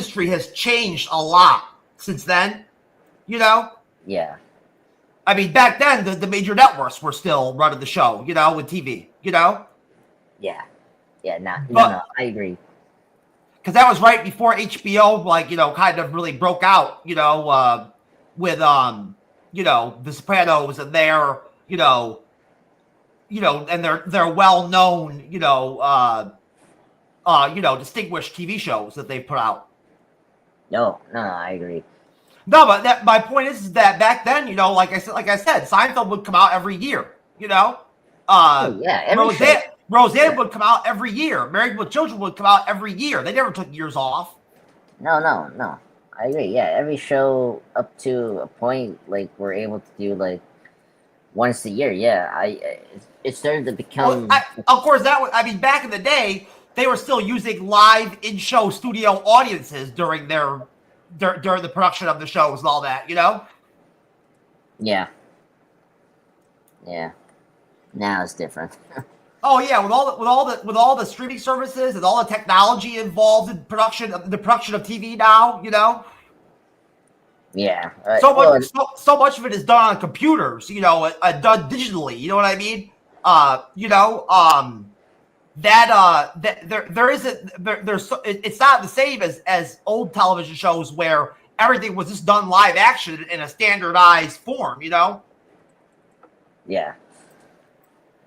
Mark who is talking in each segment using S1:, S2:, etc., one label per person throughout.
S1: industry has changed a lot since then, you know?
S2: Yeah.
S1: I mean, back then, the major networks were still running the show, you know, with TV, you know?
S2: Yeah. Yeah, no, I agree.
S1: Because that was right before HBO, like, you know, kind of really broke out, you know, with, you know, The Sopranos and their, you know, and their well-known, you know, distinguished TV shows that they put out.
S2: No, I agree.
S1: No, but my point is that back then, you know, like I said, Seinfeld would come out every year, you know? Roseanne would come out every year. Married with Children would come out every year. They never took years off.
S2: No. I agree. Yeah, every show up to a point, like, we're able to do, like, once a year. Yeah, it started to become...
S1: Well, of course, back in the day, they were still using live in-show studio audiences during the production of the shows and all that, you know?
S2: Yeah. Now it's different.
S1: Oh yeah, with all the streaming services and all the technology involved in the production of TV now, you know.
S2: Yeah.
S1: So much of it is done on computers, you know, done digitally. You know what I mean? It's not the same as old television shows where everything was just done live action in a standardized form, you know?
S2: Yeah.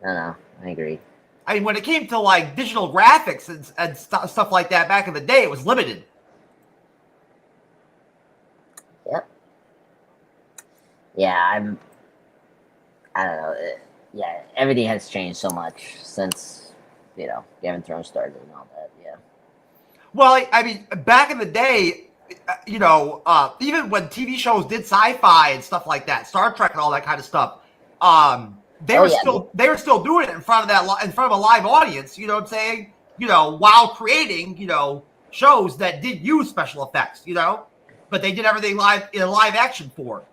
S2: No, I agree.
S1: I mean, when it came to like digital graphics and stuff like that back in the day, it was limited.
S2: Yep. Yeah, I don't know. Yeah, everything has changed so much since, you know, Game of Thrones started and all that. Yeah.
S1: Well, I mean, back in the day, you know, even when TV shows did sci-fi and stuff like that, Star Trek and all that kind of stuff, they were still doing it in front of a live audience. You know what I'm saying? You know, while creating, you know, shows that did use special effects. You know, but they did everything live in a live action form.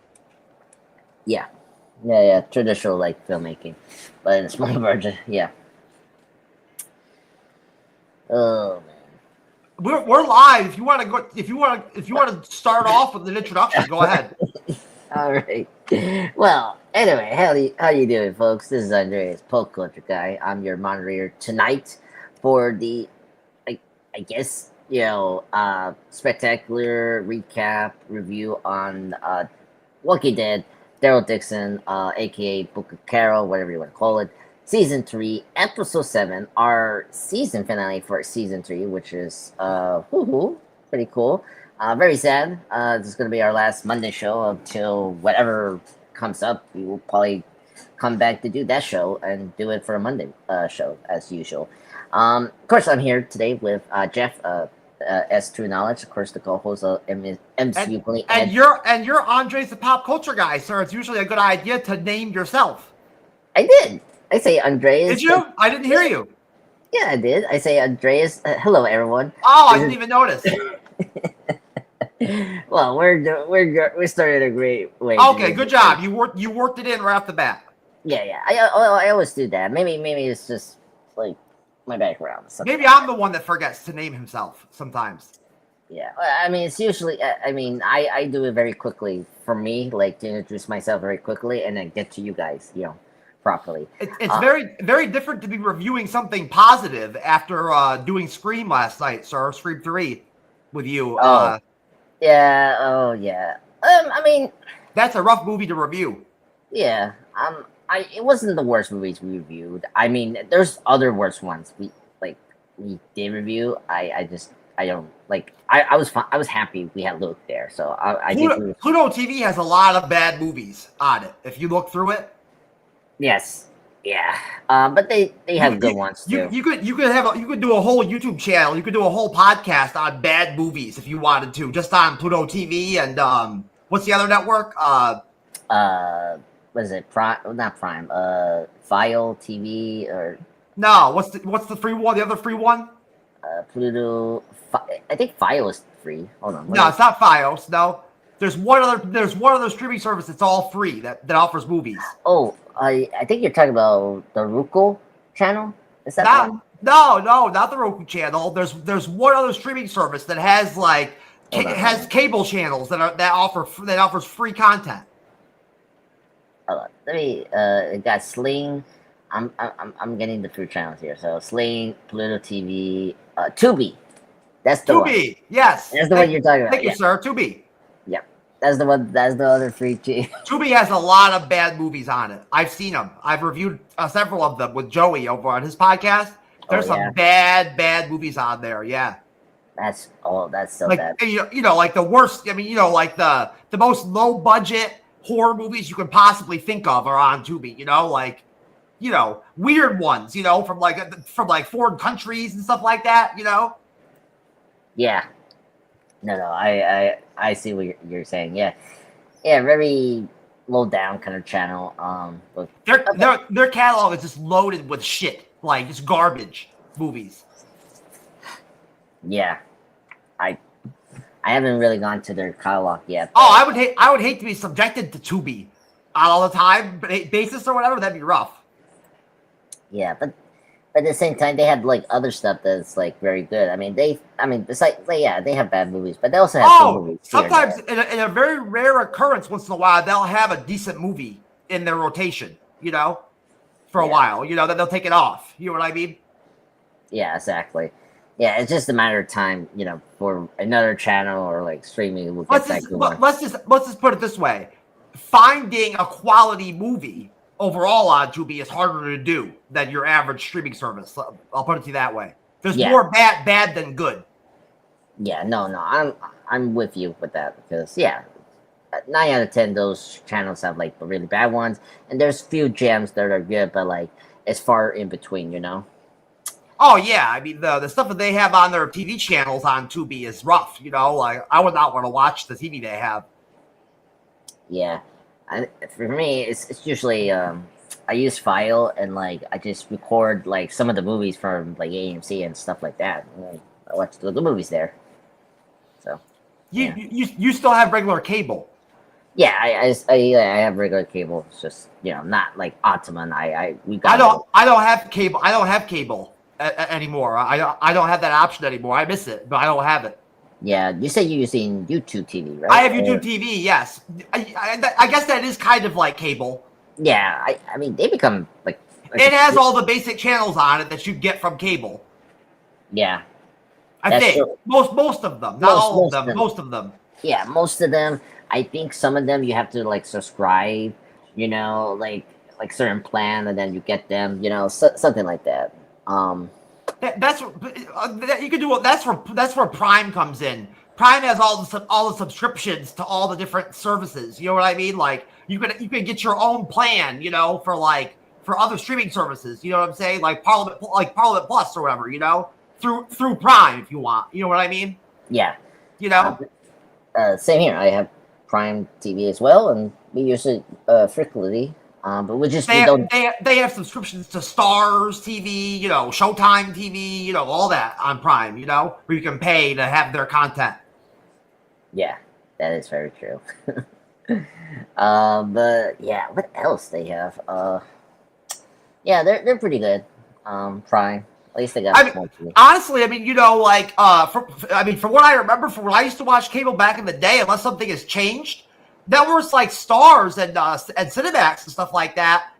S2: Yeah, traditional like filmmaking, but in a small version. Yeah. Oh man.
S1: We're live. If you want to start off with an introduction, go ahead.
S2: All right. Well, anyway, how you doing, folks? This is Andreas, Pop Culture Guy. I'm your moderator tonight for the, I guess, you know, spectacular recap review on Walking Dead, Daryl Dixon, aka Book of Carol, whatever you want to call it. Season 3, Episode 7, our season finale for Season 3, which is pretty cool. Very sad. This is going to be our last Monday show until whatever comes up. We will probably come back to do that show and do it for a Monday show, as usual. Of course, I'm here today with Jeff, as TrueKnowledge, of course, the co-host of MCU.
S1: And you're Andres the Pop Culture Guy, sir. It's usually a good idea to name yourself.
S2: I did. I say Andreas.
S1: Did you? I didn't hear you.
S2: Yeah, I did. I say Andreas. Hello, everyone.
S1: Oh, I didn't even notice.
S2: Well, we're starting a great way.
S1: Okay, good job. You worked it in right off the bat.
S2: Yeah. I always do that. Maybe it's just like my background.
S1: Maybe I'm the one that forgets to name himself sometimes.
S2: Yeah, I mean, it's usually. I mean, I do it very quickly for me, like to introduce myself very quickly, and then get to you guys, you know, properly.
S1: It's very, very different to be reviewing something positive after doing Scream last night, sir. Scream 3 with you.
S2: Yeah. I mean,
S1: that's a rough movie to review.
S2: Yeah. It wasn't the worst movies we reviewed. I mean, there's other worse ones we did review. I don't like. I was happy we had Luke there. So
S1: Pluto TV has a lot of bad movies on it. If you look through it.
S2: Yes. Yeah. But they have good ones too.
S1: You could do a whole YouTube channel. You could do a whole podcast on bad movies if you wanted to, just on Pluto TV and what's the other network?
S2: What is it? Prime? Not Prime. File TV or
S1: no? What's the free one? The other free one?
S2: Pluto. I think File is free. Hold on.
S1: No, it's not Fios. No, there's one other streaming service that's all free that offers movies.
S2: Oh, I think you're talking about the Roku channel. Is that one?
S1: No, not the Roku channel. There's one other streaming service that has like has cable channels that offers free content.
S2: Hold on. Let me. It got Sling. I'm getting the free channels here. So Sling, Pluto TV, Tubi. That's the one.
S1: Tubi, yes.
S2: That's the one you're talking about.
S1: Thank you, sir. Tubi.
S2: Yep. That's the one. That's the other free too.
S1: Tubi has a lot of bad movies on it. I've seen them. I've reviewed several of them with Joey over on his podcast. There's some bad movies on there. Yeah.
S2: That's so
S1: like,
S2: bad.
S1: You know, like the worst. I mean, you know, like the most low budget horror movies you can possibly think of are on Tubi. You know, like, you know, weird ones. You know, from like foreign countries and stuff like that. You know.
S2: Yeah. No. I see what you're saying. Yeah. Very low down kind of channel. But
S1: their catalog is just loaded with shit, like just garbage movies.
S2: Yeah, I haven't really gone to their catalog yet.
S1: Oh, I would hate to be subjected to Tubi on all the time basis or whatever. That'd be rough.
S2: Yeah, but at the same time, they have like other stuff that's like very good. I mean, they have bad movies, but they also have good movies.
S1: Sometimes in a very rare occurrence, once in a while, they'll have a decent movie in their rotation. You know, for a while. You know, that they'll take it off. You know what I mean?
S2: Yeah, exactly. Yeah, it's just a matter of time, you know, for another channel or like streaming will get that good one.
S1: Let's just put it this way: finding a quality movie overall on Tubi is harder to do than your average streaming service. I'll put it to you that way. There's more bad than good.
S2: Yeah, no, I'm with you with that because 9 out of 10 those channels have like the really bad ones, and there's few gems that are good, but like it's far in between, you know.
S1: Oh yeah, I mean the stuff that they have on their TV channels on Tubi is rough. You know, like I would not want to watch the TV they have.
S2: Yeah, for me, it's usually I use File and like I just record like some of the movies from like AMC and stuff like that. Like, I watch the movies there. So
S1: you still have regular cable?
S2: Yeah, I have regular cable. It's just, you know, not like Optimum. I
S1: don't have cable. I don't have cable anymore. I don't have that option anymore. I miss it, but I don't have it.
S2: Yeah, you say you're using YouTube TV, right?
S1: I have YouTube TV. Yes, I guess that is kind of like cable.
S2: Yeah, I mean they become like
S1: it has all the basic channels on it that you get from cable.
S2: Yeah,
S1: I think true. most of them, not all of them, most of them.
S2: Yeah, most of them. I think some of them you have to like subscribe, you know, like certain plan, and then you get them, you know, something like that.
S1: That's you can do. That's where Prime comes in. Prime has all the subscriptions to all the different services. You know what I mean? Like you can get your own plan, you know, for other streaming services. You know what I'm saying? Like Parliament Plus or whatever. You know, through Prime if you want. You know what I mean?
S2: Yeah.
S1: You know.
S2: Same here. I have Prime TV as well, and we use it frequently. But
S1: they have subscriptions to Stars TV, you know, Showtime TV, you know, all that on Prime, you know, where you can pay to have their content.
S2: Yeah, that is very true. But yeah, what else they have? Yeah, they're pretty good. Prime. At least they got.
S1: Honestly, I mean, you know, like, from what I remember, from when I used to watch cable back in the day, unless something has changed, networks like Stars and Cinemax and stuff like that,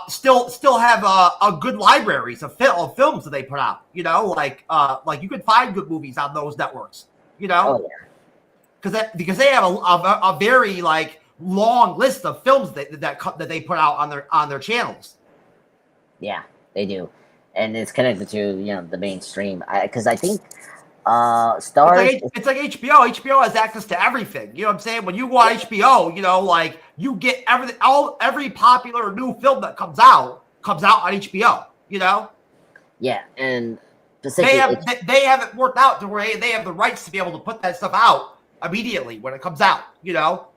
S1: still have a good libraries of films that they put out. You know, like you could find good movies on those networks. You know, because they have a very like long list of films that they put out on their channels.
S2: Yeah, they do. And it's connected to, you know, the mainstream. Because I think Stars.
S1: It's like HBO. HBO has access to everything. You know what I'm saying? When you go on HBO, you know, like you get everything. Every popular new film that comes out on HBO. You know?
S2: Yeah, and
S1: they have it worked out to where they have the rights to be able to put that stuff out immediately when it comes out. You know?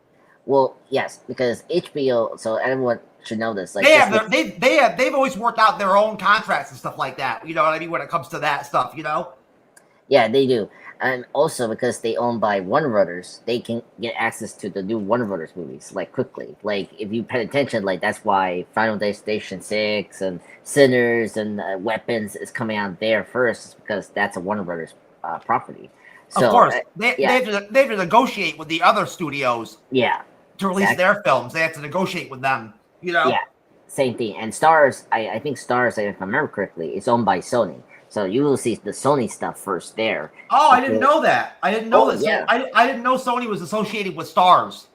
S2: Well, yes, because HBO. So everyone should know this. Like
S1: they've always worked out their own contracts and stuff like that. You know what I mean? When it comes to that stuff, you know.
S2: Yeah, they do, and also because they own by Warner Brothers, they can get access to the new Warner Brothers movies like quickly. Like if you pay attention, like that's why Final Destination 6 and Sinners and Weapons is coming out there first, because that's a Warner Brothers property.
S1: Of course, they
S2: yeah,
S1: they have to negotiate with the other studios
S2: yeah,
S1: to release their films. They have to negotiate with them. You know.
S2: Yeah, same thing. And Stars, I think Stars, if I remember correctly, is owned by Sony. So you will see the Sony stuff first there.
S1: Oh, I didn't know that. I didn't know
S2: Oh,
S1: that.
S2: yeah.
S1: So I didn't know Sony was associated with Stars.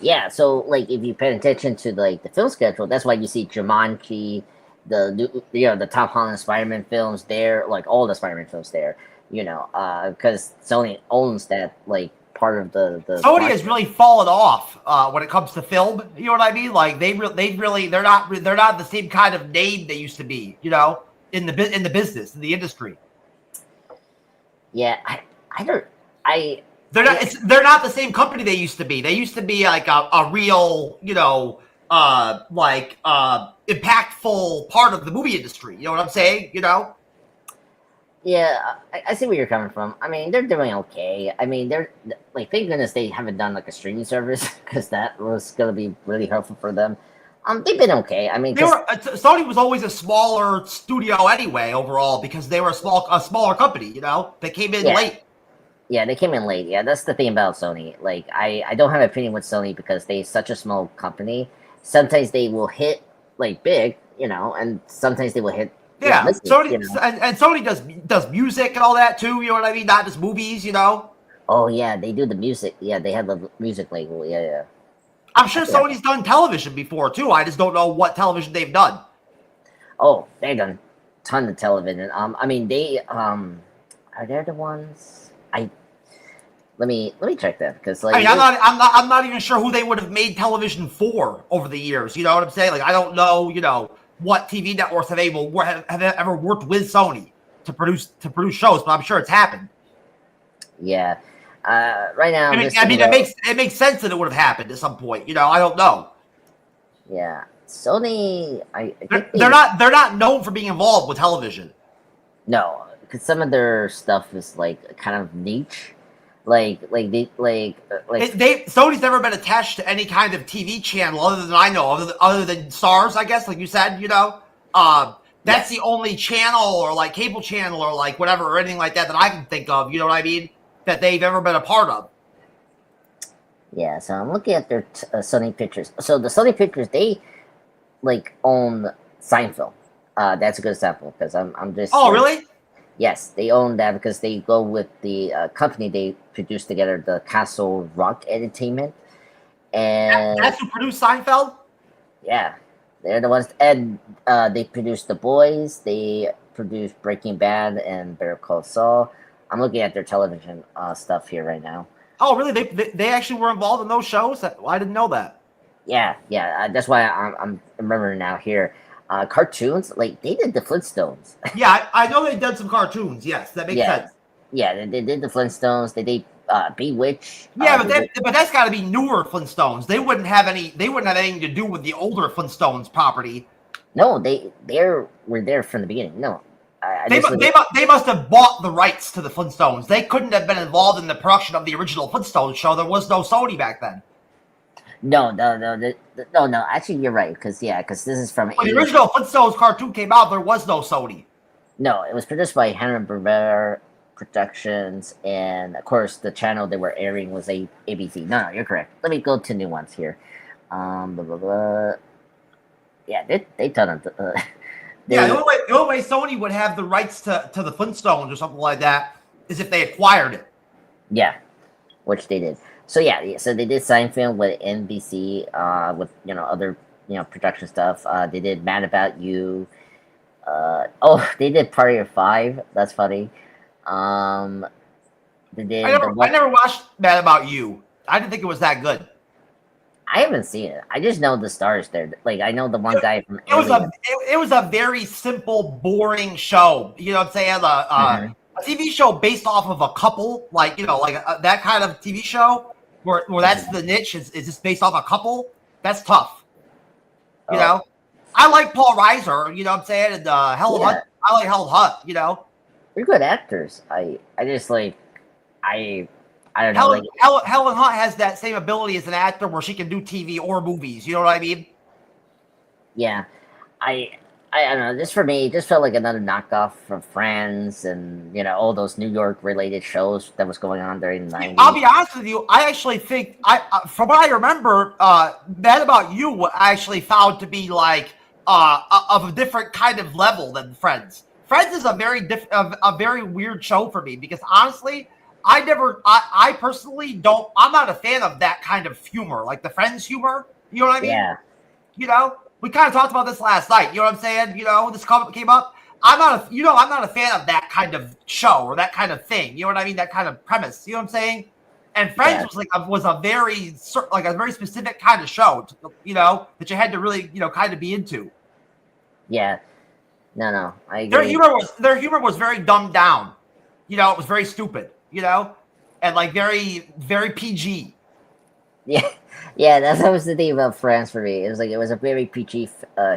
S2: Yeah, so like if you pay attention to like the film schedule, that's why you see Jumanji, the Tom Holland Spider-Man films there, like all the Spider-Man films there. Because Sony owns that like part of the
S1: Sony has really fallen off when it comes to film. You know what I mean? Like they're not the same kind of name they used to be. You know, in the business, in the industry.
S2: Yeah,
S1: They're not the same company they used to be. They used to be like a real, impactful part of the movie industry. You know what I'm saying? You know?
S2: Yeah, I see where you're coming from. I mean, they're doing okay. I mean, they're like, thank goodness they haven't done like a streaming service because that was gonna be really helpful for them. They've been okay. I mean,
S1: Sony was always a smaller studio anyway overall because they were a smaller company. You know, they came in late.
S2: Yeah, they came in late. Yeah, that's the thing about Sony. Like, I don't have an opinion with Sony because they're such a small company. Sometimes they will hit like big, and sometimes they will hit.
S1: Yeah, Sony and Sony does music and all that too. You know what I mean? Not just movies. You know.
S2: Oh yeah, they do the music. Yeah, they have the music label. Yeah.
S1: I'm sure Sony's done television before too. I just don't know what television they've done.
S2: Oh, they've done a ton of television. I mean, they are they the ones? Let me check that because like
S1: I'm not even sure who they would have made television for over the years. You know what I'm saying? Like I don't know, what TV networks have ever worked with Sony to produce shows, but I'm sure it's happened.
S2: Yeah. Right now,
S1: it makes sense that it would have happened at some point. I don't know.
S2: Yeah, Sony. I think
S1: they're not known for being involved with television.
S2: No, because some of their stuff is like kind of niche.
S1: Sony's never been attached to any kind of TV channel other than I know, other than Stars, I guess, like you said. That's the only channel or like cable channel or like whatever or anything like that I can think of. You know what I mean? That they've ever been a part of.
S2: Yeah, so I'm looking at their Sony Pictures. So the Sony Pictures, they like own Seinfeld. That's a good example because I'm just.
S1: Oh, really?
S2: Yes, they own that because they go with the company they produced together, the Castle Rock Entertainment, and
S1: that's who produced Seinfeld.
S2: Yeah, they're the ones, and they produced The Boys. They produced Breaking Bad and Better Call Saul. I'm looking at their television stuff here right now.
S1: Oh, really? They actually were involved in those shows? I didn't know that.
S2: Yeah. That's why I'm remembering now here. Cartoons, like they did the Flintstones.
S1: Yeah, I know they did some cartoons. Yes, that makes sense.
S2: Yeah, they did the Flintstones. They did Bewitched.
S1: Yeah, but that's got to be newer Flintstones. They wouldn't have anything to do with the older Flintstones property.
S2: No, they were there from the beginning. No,
S1: they must have bought the rights to the Flintstones. They couldn't have been involved in the production of the original Flintstones show. There was no Sony back then.
S2: No. Actually, you're right. Because this is from
S1: when the original Flintstones cartoon came out, there was no Sony.
S2: No, it was produced by Hanna-Barbera Productions, and of course, the channel they were airing was ABC. No, you're correct. Let me go to new ones here. Blah, blah, blah. Yeah, they done it.
S1: The only way Sony would have the rights to the Flintstones or something like that is if they acquired it.
S2: Yeah, which they did. So so they did Seinfeld with NBC, with other production stuff. They did Mad About You. They did Party of Five. That's funny. They did. I
S1: never watched Mad About You. I didn't think it was that good.
S2: I haven't seen it. I just know the stars there. Like I know the one guy from.
S1: It was a very simple, boring show. You know what I'm saying? A TV show based off of a couple, that kind of TV show. Where that's the niche is just based off a couple. That's tough. You know, I like Paul Reiser. You know what I'm saying? And Helen Hunt. I like Helen Hunt.
S2: They're good actors. I just like I don't know.
S1: Helen Hunt has that same ability as an actor where she can do TV or movies. You know what I mean?
S2: Yeah, I I don't know. Just for me, it just felt like another knockoff from Friends and all those New York related shows that was going on during the '90s.
S1: I'll be honest with you. I actually think from what I remember, Mad About You I actually found to be like of a different kind of level than Friends. Friends is a very weird show for me because honestly, I personally don't. I'm not a fan of that kind of humor, like the Friends humor. You know what I mean?
S2: Yeah.
S1: We kind of talked about this last night. You know what I'm saying? This comment came up. I'm not a fan of that kind of show or that kind of thing. You know what I mean? That kind of premise. You know what I'm saying? And Friends was a very specific kind of show. That you had to really kind of be into.
S2: Yeah. No, I agree.
S1: Their humor was very dumbed down. It was very stupid. And like very very PG.
S2: Yeah, that was the thing about Friends for me. It was a very PG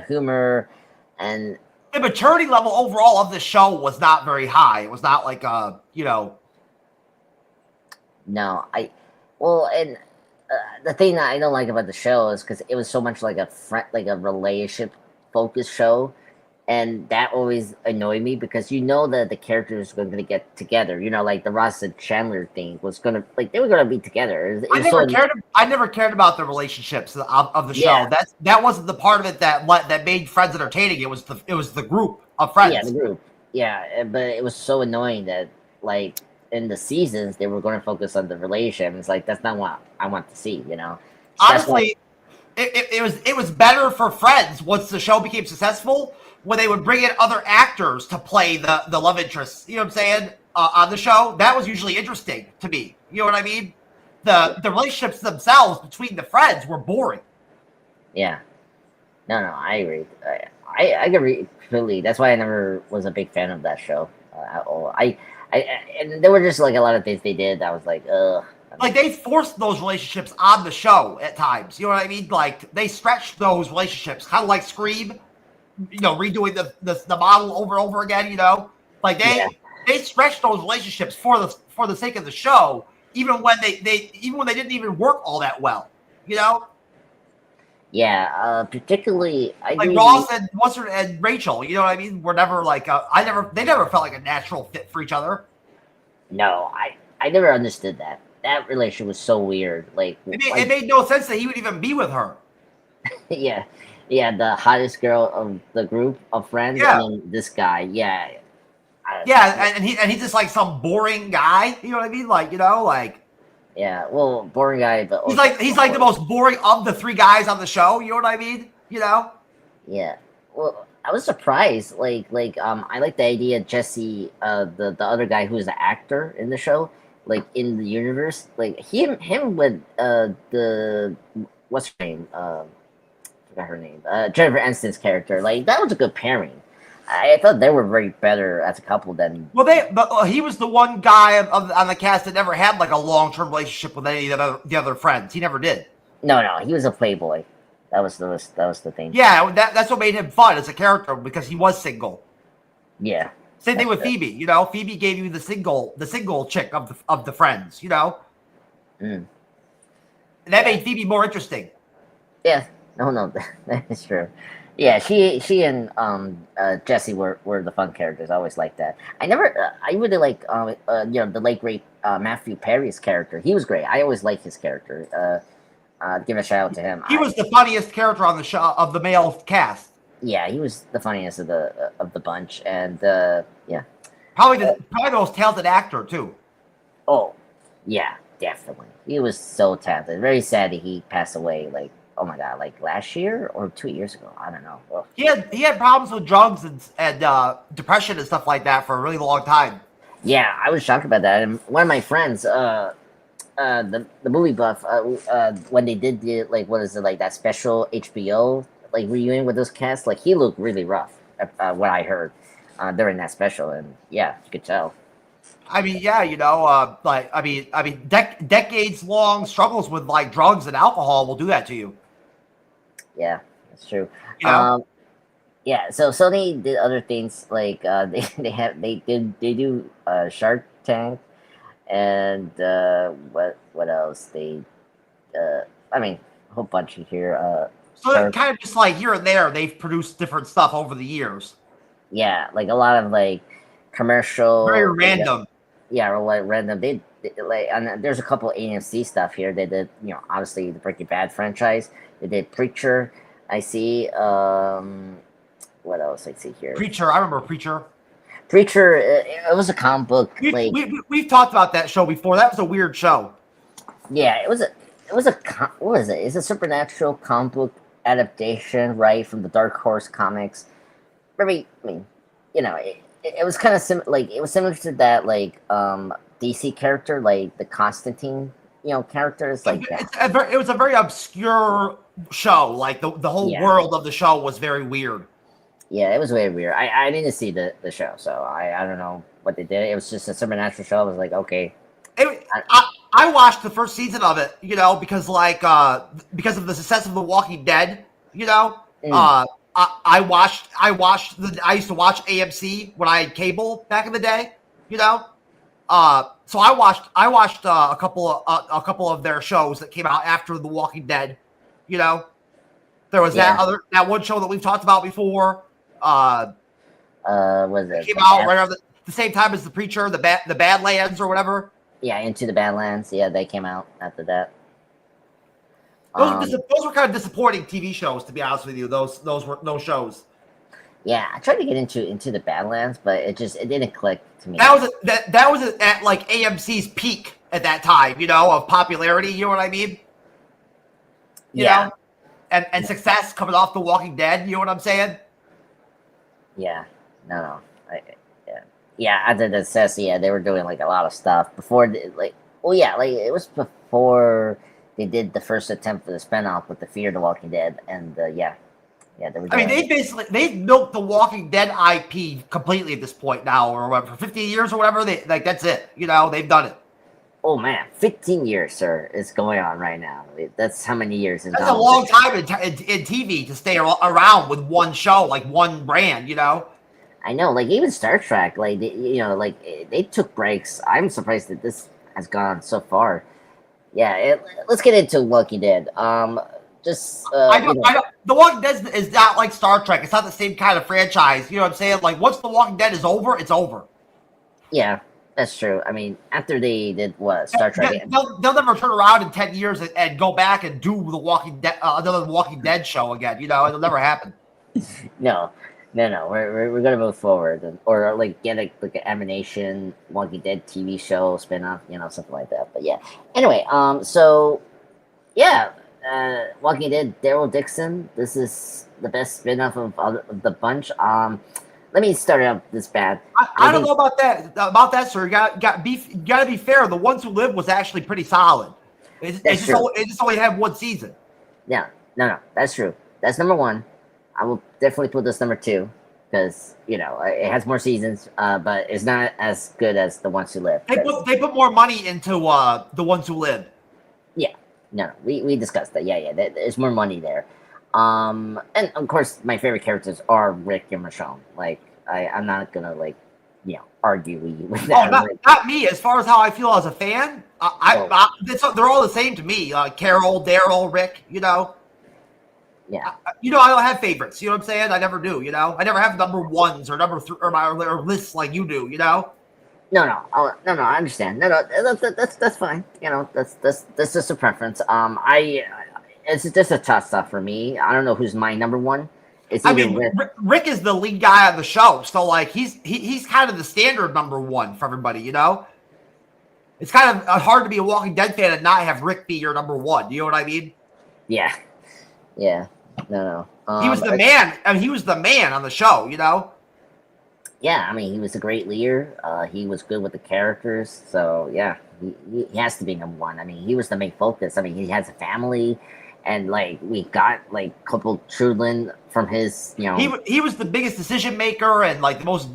S2: humor, and
S1: the maturity level overall of the show was not very high. It was not like
S2: No, and the thing that I don't like about the show is because it was so much like a relationship focused show, and that always annoyed me because that the characters were going to get together. Like the Ross and Chandler thing was they were going to be together.
S1: I never cared about the relationships of the show.
S2: Yeah.
S1: That wasn't the part of it that made Friends entertaining. It was the group of friends.
S2: Yeah, the group. Yeah, but it was so annoying that in the seasons they were going to focus on the relationship. It's like that's not what I want to see.
S1: Honestly, it was better for Friends once the show became successful when they would bring in other actors to play the love interests. You know what I'm saying? On the show, that was usually interesting to me. You know what I mean? The relationships themselves between the friends were boring.
S2: Yeah. No, I agree. I agree completely. That's why I never was a big fan of that show at all. And there were just like a lot of things they did that was like, ugh.
S1: Like they forced those relationships on the show at times. You know what I mean? Like they stretched those relationships, kind of like Scream. Redoing the model over and over again. Like they stretched those relationships for the sake of the show, even when they didn't even work all that well.
S2: Yeah, particularly
S1: like Ross and Rachel. You know what I mean? Were never like they never felt like a natural fit for each other.
S2: No, I never understood that. That relationship was so weird.
S1: It made no sense that he would even be with her.
S2: Yeah, the hottest girl of the group of friends,
S1: Yeah.
S2: and then this guy. Yeah,
S1: and he's just like some boring guy. You know what I mean?
S2: Yeah, well, boring guy, but
S1: he's like the most boring of the three guys on the show. You know what I mean?
S2: Yeah. Well, I was surprised. I like the idea of Jesse, the other guy who's the actor in the show, in the universe. Him with the what's her name? Forgot her name. Jennifer Aniston's character. That was a good pairing. I thought they were very better as a couple than.
S1: But he was the one guy on the cast that never had like a long-term relationship with any of the other friends. He never did.
S2: No, he was a playboy. That was the thing.
S1: Yeah, that's what made him fun as a character because he was single.
S2: Yeah.
S1: Same thing with Phoebe. Phoebe gave you the single chick of the friends.
S2: Mm.
S1: And that made Phoebe more interesting.
S2: Yeah. No, that is true. Yeah, she and Jesse were the fun characters. I always liked that. I really like the late great Matthew Perry's character. He was great. I always liked his character. Give a shout out to him.
S1: He was the funniest character on the show of the male cast.
S2: Yeah, he was the funniest of the bunch, and yeah,
S1: probably the most talented actor too.
S2: Oh, yeah, definitely. He was so talented. Very sad that he passed away. Oh my god, last year or 2 years ago. I don't know. Ugh.
S1: He had problems with drugs and depression and stuff like that for a really long time.
S2: Yeah, I was shocked about that. And one of my friends, the movie buff, when they did that special HBO reunion with those casts, he looked really rough. What I heard during that special, and yeah, you could tell.
S1: I mean, yeah, decades long struggles with drugs and alcohol will do that to you.
S2: Yeah, that's true. Yeah, so Sony did other things they do Shark Tank, and what else a whole bunch here.
S1: So kind of just like here and there, they've produced different stuff over the years.
S2: Yeah, like a lot of like commercial,
S1: very random.
S2: Yeah, or like random. They like, and there's a couple of AMC stuff here. They did, obviously the Breaking Bad franchise. They did Preacher. I see. What else I see here?
S1: Preacher. I remember Preacher.
S2: Preacher. It was a comic book.
S1: We've talked about that show before. That was a weird show.
S2: Yeah, it was a what is it? It's a supernatural comic book adaptation, right, from the Dark Horse comics. I mean, it was kind of it was similar to that DC character, like the Constantine, characters like that.
S1: It was a very obscure show. Like the whole world of the show was very weird.
S2: Yeah, it was very weird. I didn't see the show, so I don't know what they did. It was just a supernatural show. I was like, okay.
S1: I watched the first season of it, because because of the success of The Walking Dead, I used to watch AMC when I had cable back in the day, so I watched a couple of their shows that came out after The Walking Dead, there was that one show that we've talked about before,
S2: was it
S1: came out right around the same time as The Preacher, the Badlands or whatever.
S2: Yeah, Into the Badlands. Yeah, they came out after that.
S1: Those were kind of disappointing TV shows, to be honest with you. Those shows.
S2: Yeah, I tried to get into the Badlands, but it didn't click to me.
S1: That was at like AMC's peak at that time, of popularity. You know what I mean? You know? And success coming off The Walking Dead. You know what I'm saying?
S2: Yeah. No. Yeah, after the success, they were doing like a lot of stuff before, it was before they did the first attempt for the spinoff with the Fear the Walking Dead, and they were.
S1: They've milked the Walking Dead IP completely at this point now, or whatever, for 15 years or whatever. That's it. They've done it.
S2: Oh man, 15 years, sir, is going on right now. That's how many years?
S1: That's a long time in TV to stay around with one show, like one brand.
S2: I know, like even Star Trek, they took breaks. I'm surprised that this has gone so far. Yeah, let's get into Walking Dead.
S1: The Walking Dead is not like Star Trek. It's not the same kind of franchise. You know what I'm saying? Like once The Walking Dead is over, it's over.
S2: Yeah, that's true. I mean, after they did Star Trek,
S1: they'll never turn around in 10 years and go back and do the Walking Dead, another Walking Dead show again. It'll never happen.
S2: No. We're gonna move forward, or get an Emanation Walking Dead TV show spinoff, something like that. But yeah. Anyway, Walking Dead, Daryl Dixon. This is the best spinoff of the bunch. Let me start out this bad.
S1: I don't know about that, sir. You gotta be fair. The Ones Who Live was actually pretty solid. It just only had one season.
S2: Yeah, no, that's true. That's number one. I will definitely put this number 2 because it has more seasons, but it's not as good as The Ones Who Live.
S1: They put more money into The Ones Who Live.
S2: Yeah, no, we discussed that. Yeah, there's more money there. And of course, my favorite characters are Rick and Michonne. I'm not gonna argue with that.
S1: Not me. As far as how I feel as a fan, they're all the same to me. Carol, Daryl, Rick.
S2: Yeah.
S1: I don't have favorites. You know what I'm saying? I never do. I never have number ones or number 3 or lists like you do. No.
S2: I understand. No, that's fine. That's just a preference. It's just a toss up for me. I don't know who's my number one.
S1: Rick is the lead guy on the show, so he's kind of the standard number one for everybody. It's kind of hard to be a Walking Dead fan and not have Rick be your number one. You know what I mean?
S2: Yeah. No.
S1: He was the man. I mean, he was the man on the show.
S2: Yeah, I mean, he was a great leader. He was good with the characters. So yeah, he has to be number one. I mean, he was the main focus. I mean, he has a family, and we got couple Trudlin from his.
S1: He was the biggest decision maker and the most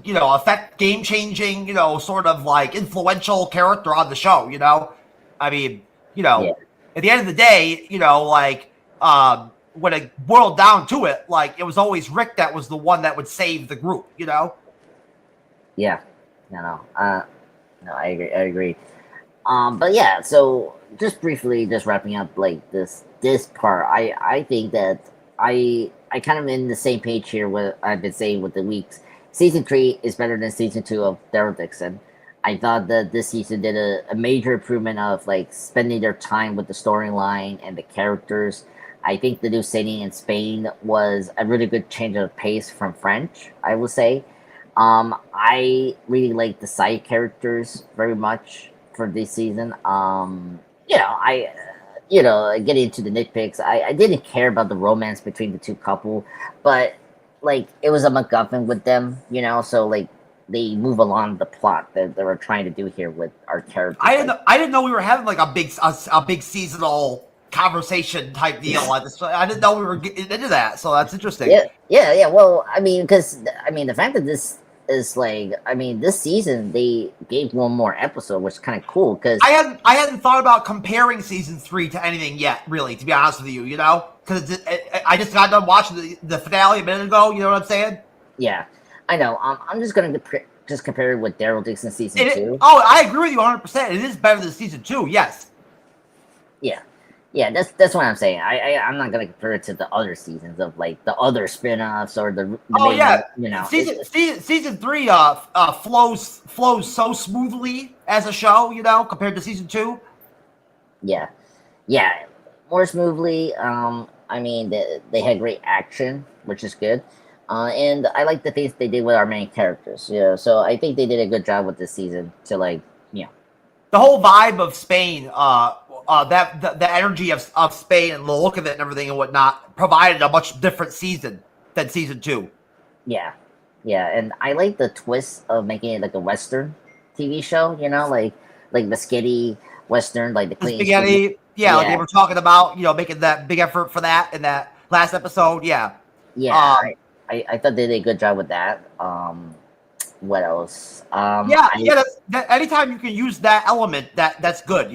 S1: game changing sort of influential character on the show. I mean at the end of the day when it boiled down to it, it was always Rick that was the one that would save the group,
S2: Yeah. No. I agree. But yeah, so just briefly, just wrapping up this part, I think that I kind of in the same page here. What I've been saying with the weeks. Season 3 is better than season 2 of Daryl Dixon. I thought that this season did a major improvement of like spending their time with the storyline and the characters. I think the new setting in Spain was a really good change of pace from French, I will say. I really like the side characters very much for this season. Getting into the nitpicks, I didn't care about the romance between the two couple, but like it was a MacGuffin with them, so like they move along the plot that they were trying to do here with our characters.
S1: I didn't know we were having like a big seasonal conversation type deal. I didn't know we were getting into that, so that's interesting.
S2: Yeah. Well, because the fact that this is like, this season they gave one more episode, which is kind of cool. Because
S1: I hadn't thought about comparing season 3 to anything yet, really, to be honest with you. Because I just got done watching the finale a minute ago. You know what I'm saying?
S2: Yeah, I know. I'm just gonna just compare it with Daryl Dixon season 2.
S1: I agree with you 100%. It is better than season 2. Yes.
S2: Yeah, that's what I'm saying. I'm not gonna compare it to the other seasons of like the other spin-offs or the
S1: Season 3 flows so smoothly as a show, compared to season 2.
S2: Yeah, more smoothly. They had great action, which is good. And I like the things they did with our main characters. So I think they did a good job with this season to
S1: the whole vibe of Spain, the energy of Spain and the look of it and everything and whatnot provided a much different season than season 2.
S2: Yeah, and I like the twist of making it like a Western TV show. Like the skitty Western, like the clean
S1: spaghetti. Yeah, like they were talking about, making that big effort for that in that last episode. Yeah.
S2: I thought they did a good job with that. What else?
S1: Anytime you can use that element, that's good,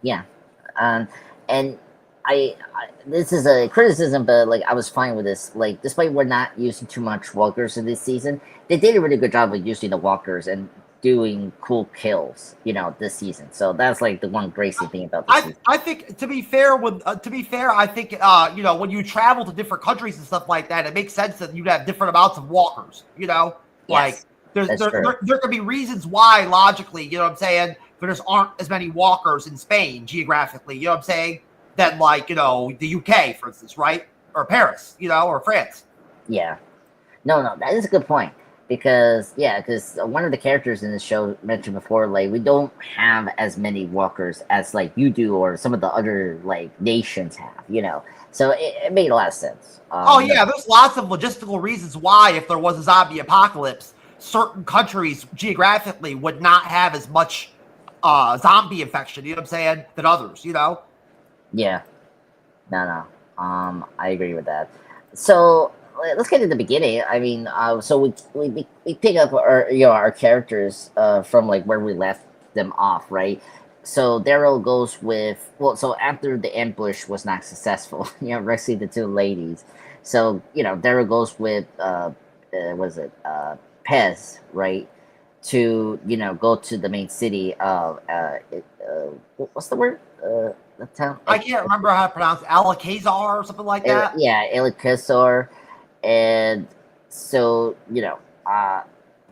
S2: Yeah, and I this is a criticism, but like I was fine with this. Like, despite we're not using too much walkers in this season, they did a really good job of using the walkers and doing cool kills, this season. So that's like the one crazy thing about this season.
S1: I think to be fair, I think when you travel to different countries and stuff like that, it makes sense that you'd have different amounts of walkers.
S2: Yes,
S1: there could be reasons why logically, you know what I'm saying, there just aren't as many walkers in Spain geographically, you know what I'm saying, than like, the UK, for instance, right? Or Paris, or France.
S2: Yeah. No, that is a good point. Because one of the characters in the show mentioned before, like, we don't have as many walkers as like you do or some of the other like nations have, So it made a lot of sense.
S1: There's lots of logistical reasons why, if there was a zombie apocalypse, certain countries geographically would not have as much zombie infection, you know what I'm saying, than others,
S2: Yeah. No. I agree with that. So let's get to the beginning. So we pick up our characters from like where we left them off, right? So Daryl goes with so after the ambush was not successful, rescuing the two ladies. So Daryl goes with Pez, right? To go to the main city of what's the word? The town.
S1: I can't remember how to pronounce it. Alcazar or something like that.
S2: Alcazar. And so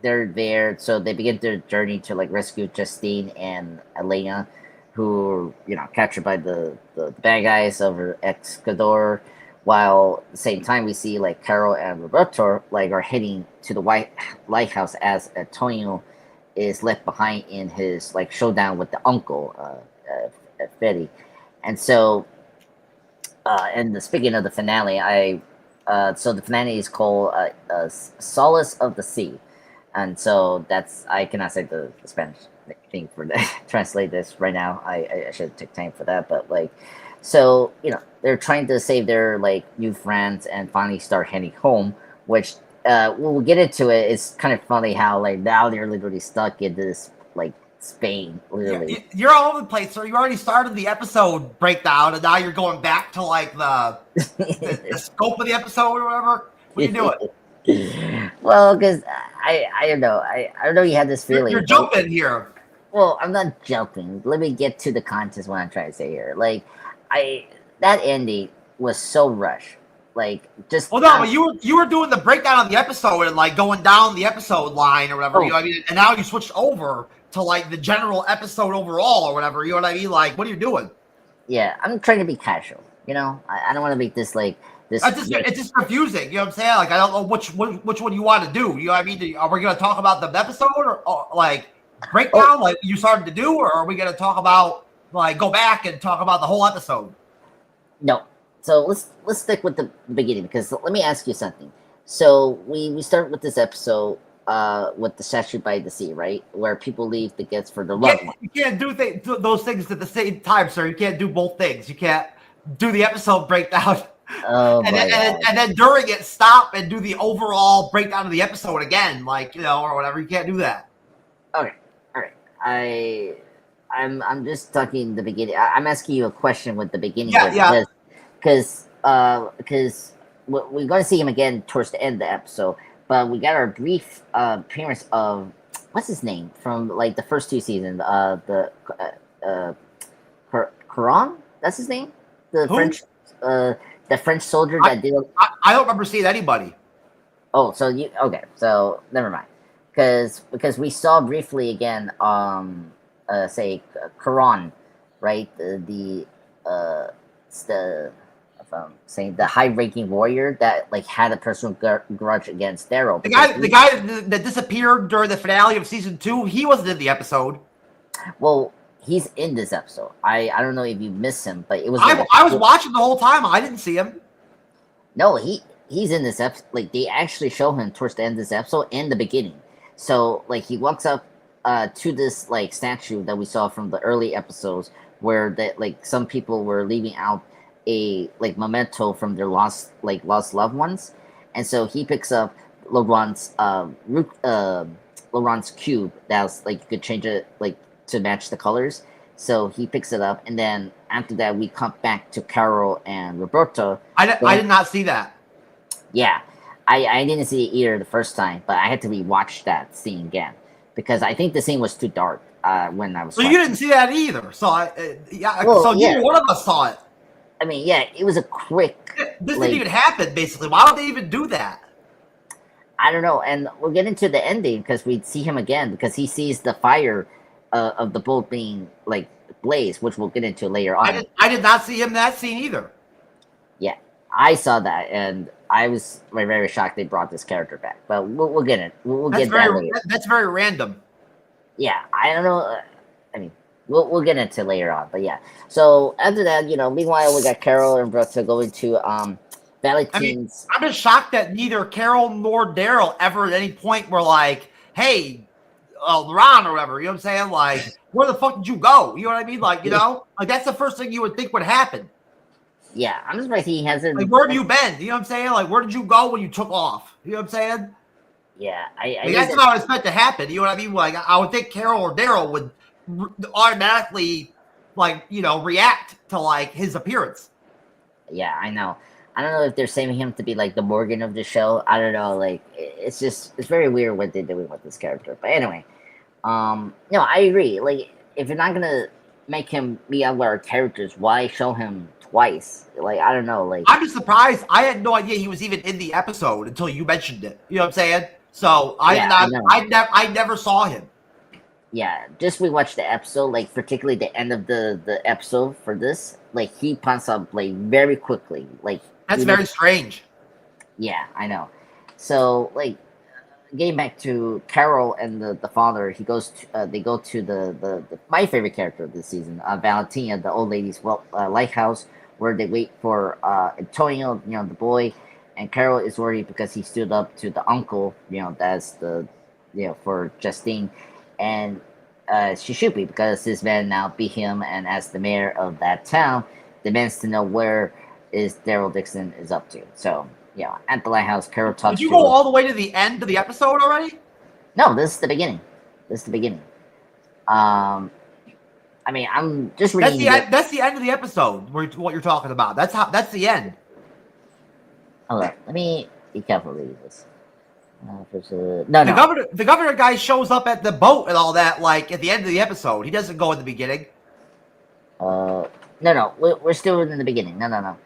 S2: they're there. So they begin their journey to like rescue Justine and Elena, who captured by the bad guys over Excador. While at the same time we see like Carol and Roberto like are heading to the White Lighthouse as Antonio is left behind in his like showdown with the uncle Freddy. And so speaking of the finale, so the finale is called Solace of the Sea. And so I cannot say the Spanish thing for that. Translate this right now. I should take time for that. But like, so, they're trying to save their like new friends and finally start heading home, which we'll get into it. It's kind of funny how like now they're literally stuck in this like Spain, literally.
S1: You're all over the place, sir. You already started the episode breakdown, and now you're going back to like the scope of the episode or whatever. What are you doing?
S2: Well, because I don't know. I don't know. You had this feeling.
S1: You're jumping here.
S2: Well, I'm not jumping. Let me get to the context. What I'm trying to say here, like, that ending was so rushed. like just.
S1: Well, no, but you were doing the breakdown of the episode and like going down the episode line or whatever.
S2: Oh.
S1: You know what I mean? And now you switched over to like the general episode overall or whatever. You know what I mean? Like, what are you doing?
S2: Yeah, I'm trying to be casual. You know, I don't want to make this like this.
S1: It's just confusing. You know what I'm saying? Like, I don't know which one you want to do. You know what I mean? Are we going to talk about the episode or like breakdown like you started to do, or are we going to talk about like go back and talk about the whole episode?
S2: No. So let's stick with the beginning, because let me ask you something. So we start with this episode with the statue by the sea, right? Where people leave the gifts for the loved one.
S1: You can't do those things at the same time, sir. You can't do both things. You can't do the episode breakdown and then during it stop and do the overall breakdown of the episode again, like, you know, or whatever. You can't do that.
S2: Okay, all right. I'm just talking the beginning. I'm asking you a question with the beginning.
S1: Yeah.
S2: Because we're going to see him again towards the end of the episode, but we got our brief appearance of what's his name from like the first two seasons. The Quran, that's his name. The
S1: Who?
S2: The French soldier that did.
S1: I don't remember seeing anybody.
S2: Oh, so you okay? So never mind. Because we saw briefly again. Say Quran, right? Saying the high-ranking warrior that like had a personal grudge against Daryl.
S1: The guy that disappeared during the finale of season 2, he wasn't in the episode.
S2: Well, he's in this episode. I don't know if you missed him, but it was.
S1: I was watching the whole time. I didn't see him.
S2: No, he's in this episode. Like they actually show him towards the end of this episode and the beginning. So like he walks up to this like statue that we saw from the early episodes, where that like some people were leaving out a like memento from their lost loved ones, and so he picks up Laurent's cube that's like you could change it like to match the colors. So he picks it up, and then after that we come back to Carol and Roberto.
S1: I did not see that.
S2: Yeah, I didn't see it either the first time, but I had to rewatch that scene again because I think the scene was too dark when I was.
S1: So you didn't see that either. So neither one of us saw it.
S2: I mean, yeah, it was a quick.
S1: This didn't even happen. Basically, why would they even do that?
S2: I don't know, and we'll get into the ending because we see him again because he sees the fire of the boat being like blaze, which we'll get into later on.
S1: I did not see him in that scene either.
S2: Yeah, I saw that, and I was very, very shocked they brought this character back. But we'll get it. We'll get that later.
S1: That's very random.
S2: Yeah, I don't know. I mean, we'll get into later on, but yeah. So after that, you know, meanwhile we got Carol and Roberto going to Valentine's.
S1: I'm just shocked that neither Carol nor Daryl ever at any point were like, "Hey, Ron or whatever." You know what I'm saying? Like, where the fuck did you go? You know what I mean? Like, you know, like that's the first thing you would think would happen.
S2: Yeah, I'm surprised he hasn't.
S1: Like, where have you been? You know what I'm saying? Like, where did you go when you took off? You know what I'm saying?
S2: Yeah,
S1: that's not what it's meant to happen. You know what I mean? Like, I would think Carol or Daryl would automatically, like, you know, react to like his appearance.
S2: Yeah, I know. I don't know if they're saving him to be like the Morgan of the show. I don't know. Like, it's very weird what they're doing with this character. But anyway, no, I agree. Like, if you're not gonna make him be one of our characters, why show him twice? Like, I don't know. Like,
S1: I'm just surprised. I had no idea he was even in the episode until you mentioned it. You know what I'm saying? So I never saw him.
S2: Yeah, just we watched the episode, like particularly the end of the episode for this. Like he pops up like very quickly. Like
S1: that's very strange.
S2: Yeah, I know. So like getting back to Carol and the father, he goes to, they go to the my favorite character of this season, Valentina, the old lady's lighthouse, where they wait for Antonio, you know, the boy, and Carol is worried because he stood up to the uncle, you know, that's the, you know, for Justine. And she should be, because this man now beat him, and as the mayor of that town, demands to know where is Daryl Dixon is up to. So, yeah, at the lighthouse, Carol talks to...
S1: Did you go all the way to the end of the episode already?
S2: No, this is the beginning. I mean, I'm just reading...
S1: That's the end of the episode, what you're talking about. That's the end.
S2: Hold on, let me be careful reading this.
S1: The governor guy shows up at the boat and all that, like at the end of the episode. He doesn't go in the beginning.
S2: No, we're still in the beginning. No.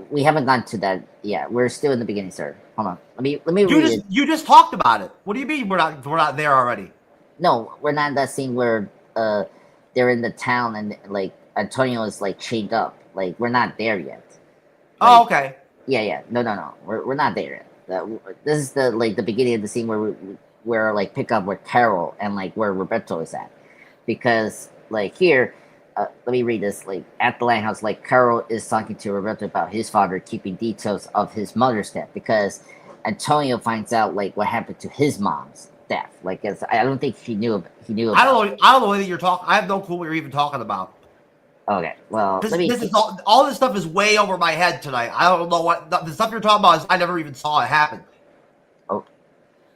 S2: We haven't gone to that yet. We're still in the beginning, sir. Hold on. Let me read it.
S1: You just talked about it. What do you mean we're not there already?
S2: No, we're not in that scene where they're in the town and like Antonio is like chained up. Like we're not there yet. Like,
S1: Oh, okay.
S2: Yeah. No. We're not there yet. This is the like the beginning of the scene where like pick up where Carol and like where Roberto is at, because like here. Let me read this. Like at the lighthouse, like Carol is talking to Roberto about his father keeping details of his mother's death, because Antonio finds out like what happened to his mom's death. Like I don't think he knew. He knew.
S1: I don't know what you're talking. I have no clue what you're even talking about.
S2: Okay, well,
S1: this is all this stuff is way over my head tonight. I don't know what the stuff you're talking about is. I never even saw it happen.
S2: Oh,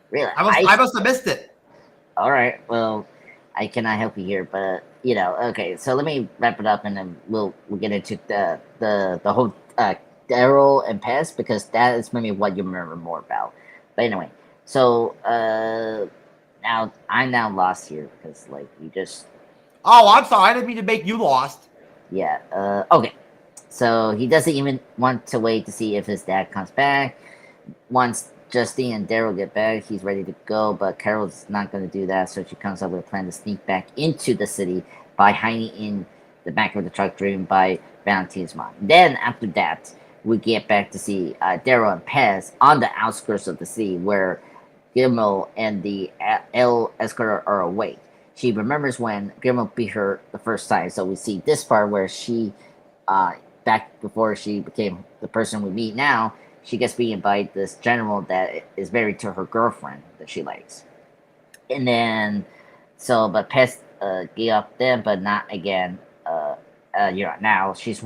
S2: really?
S1: I must have missed it.
S2: All right. Well, I cannot help you here, but okay. So let me wrap it up, and then we'll get into the whole Daryl and Pez, because that is maybe what you remember more about. But anyway, so now I'm now lost here because like you just.
S1: Oh, I'm sorry. I didn't mean to make you lost.
S2: Yeah. Okay. So he doesn't even want to wait to see if his dad comes back. Once Justine and Daryl get back, he's ready to go, but Carol's not going to do that, so she comes up with a plan to sneak back into the city by hiding in the back of the truck driven by Valentine's mom. Then, after that, we get back to see Daryl and Pez on the outskirts of the city, where Guillermo and the El escorter are away. She remembers when Guillermo beat her the first time, so we see this part where she, back before she became the person we meet now, she gets beaten by this general that is married to her girlfriend that she likes. And then, but Pez gave up then, but not again. Now she's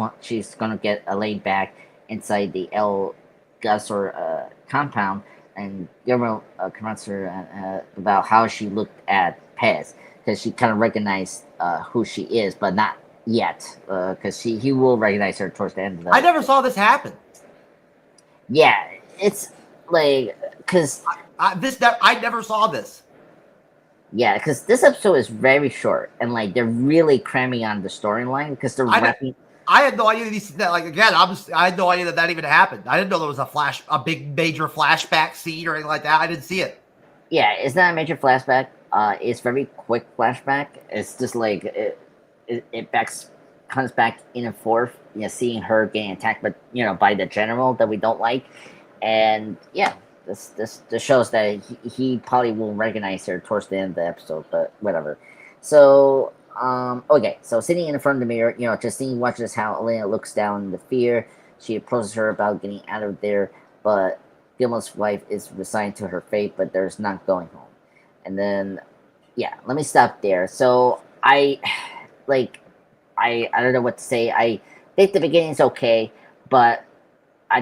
S2: gonna get laid back inside the El Gasor compound, and Guillermo confronts her about how she looked at Pez, because she kind of recognized who she is, but not yet, because he will recognize her towards the end of the.
S1: I never saw this happen.
S2: Yeah, it's like because
S1: I never saw this.
S2: Yeah, because this episode is very short, and like they're really cramming on the storyline because they're wrapping.
S1: I had no idea that. Like again, I had no idea that even happened. I didn't know there was a big major flashback scene or anything like that. I didn't see it.
S2: Yeah, it's not a major flashback. It's very quick flashback. It's just like it comes back in and forth. Seeing her getting attacked, but by the general that we don't like, and yeah. This shows that he probably won't recognize her towards the end of the episode, but whatever. So, okay. So sitting in front of the mirror, Justine watches how Elena looks down in the fear. She approaches her about getting out of there, but Gilmore's wife is resigned to her fate, but there's not going home. And then, yeah, let me stop there. So I don't know what to say. I think the beginning's okay, but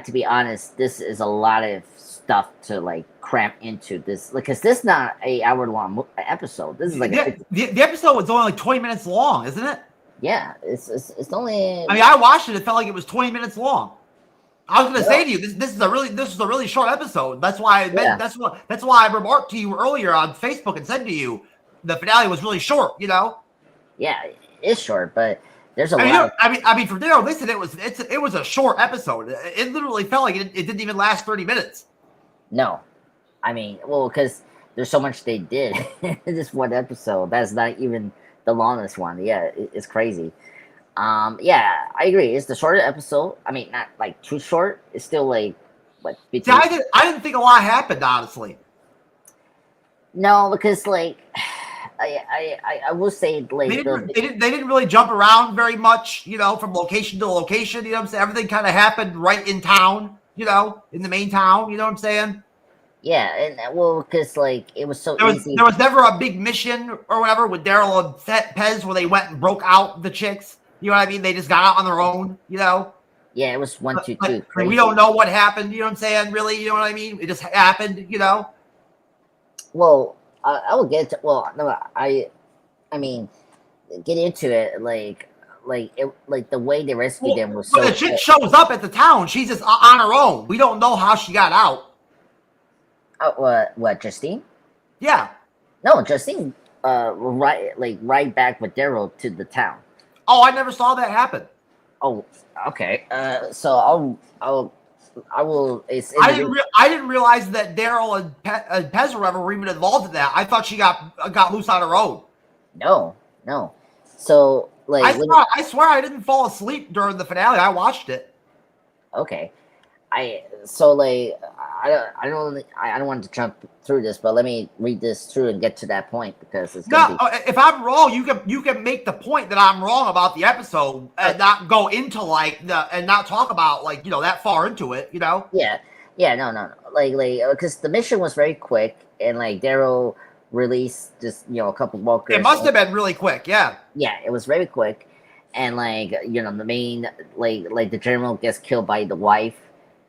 S2: to be honest, this is a lot of stuff to like cram into this, because this is not a hour-long episode. This is like
S1: the episode was only like 20 minutes long, isn't it?
S2: Yeah, it's only.
S1: I mean, I watched it. It felt like it was 20 minutes long. I was going to say to you, this is a really short episode. That's why that's why I remarked to you earlier on Facebook and said to you, the finale was really short.
S2: Yeah, it's short, but there's a lot.
S1: I mean, for Daryl Dixon, it was a short episode. It literally felt like it didn't even last 30 minutes.
S2: No, I mean, well, because there's so much they did in this one episode. That's not even the longest one. Yeah, it's crazy. Yeah, I agree. It's the shorter episode. I mean, not like too short. It's still like what?
S1: See, I didn't think a lot happened, honestly.
S2: No, because like I will say like
S1: they didn't really jump around very much. From location to location. You know what I'm saying? Everything kind of happened right in town. In the main town, you know what I'm saying?
S2: Yeah, and well, because like it was so easy.
S1: There was never a big mission or whatever with Daryl and Pez where they went and broke out the chicks. You know what I mean? They just got out on their own. Yeah,
S2: it was 1, 2, 2. Crazy.
S1: We don't know what happened. You know what I'm saying? Really, you know what I mean? It just happened.
S2: Well, I will get to. Well, no, I mean, get into it. Like the way they rescued them was so.
S1: The chick shows up at the town. She's just on her own. We don't know how she got out.
S2: What? Justine?
S1: Yeah.
S2: No, Justine. Right back with Daryl to the town.
S1: Oh, I never saw that happen.
S2: Oh, okay. So I will. It's in
S1: I didn't realize that Daryl and Pez or whatever were even involved in that. I thought she got loose on her own.
S2: No. So like,
S1: I swear I didn't fall asleep during the finale. I watched it.
S2: Okay. I don't want to jump through this, but let me read this through and get to that point because it's gonna
S1: No, if I'm wrong, you can make the point that I'm wrong about the episode and not go into and not talk about that far into it, you know?
S2: Yeah, no, like because the mission was very quick and like Daryl released just a couple walkers.
S1: It must have been really quick, yeah.
S2: Yeah, it was very quick, and like the main like the general gets killed by the wife.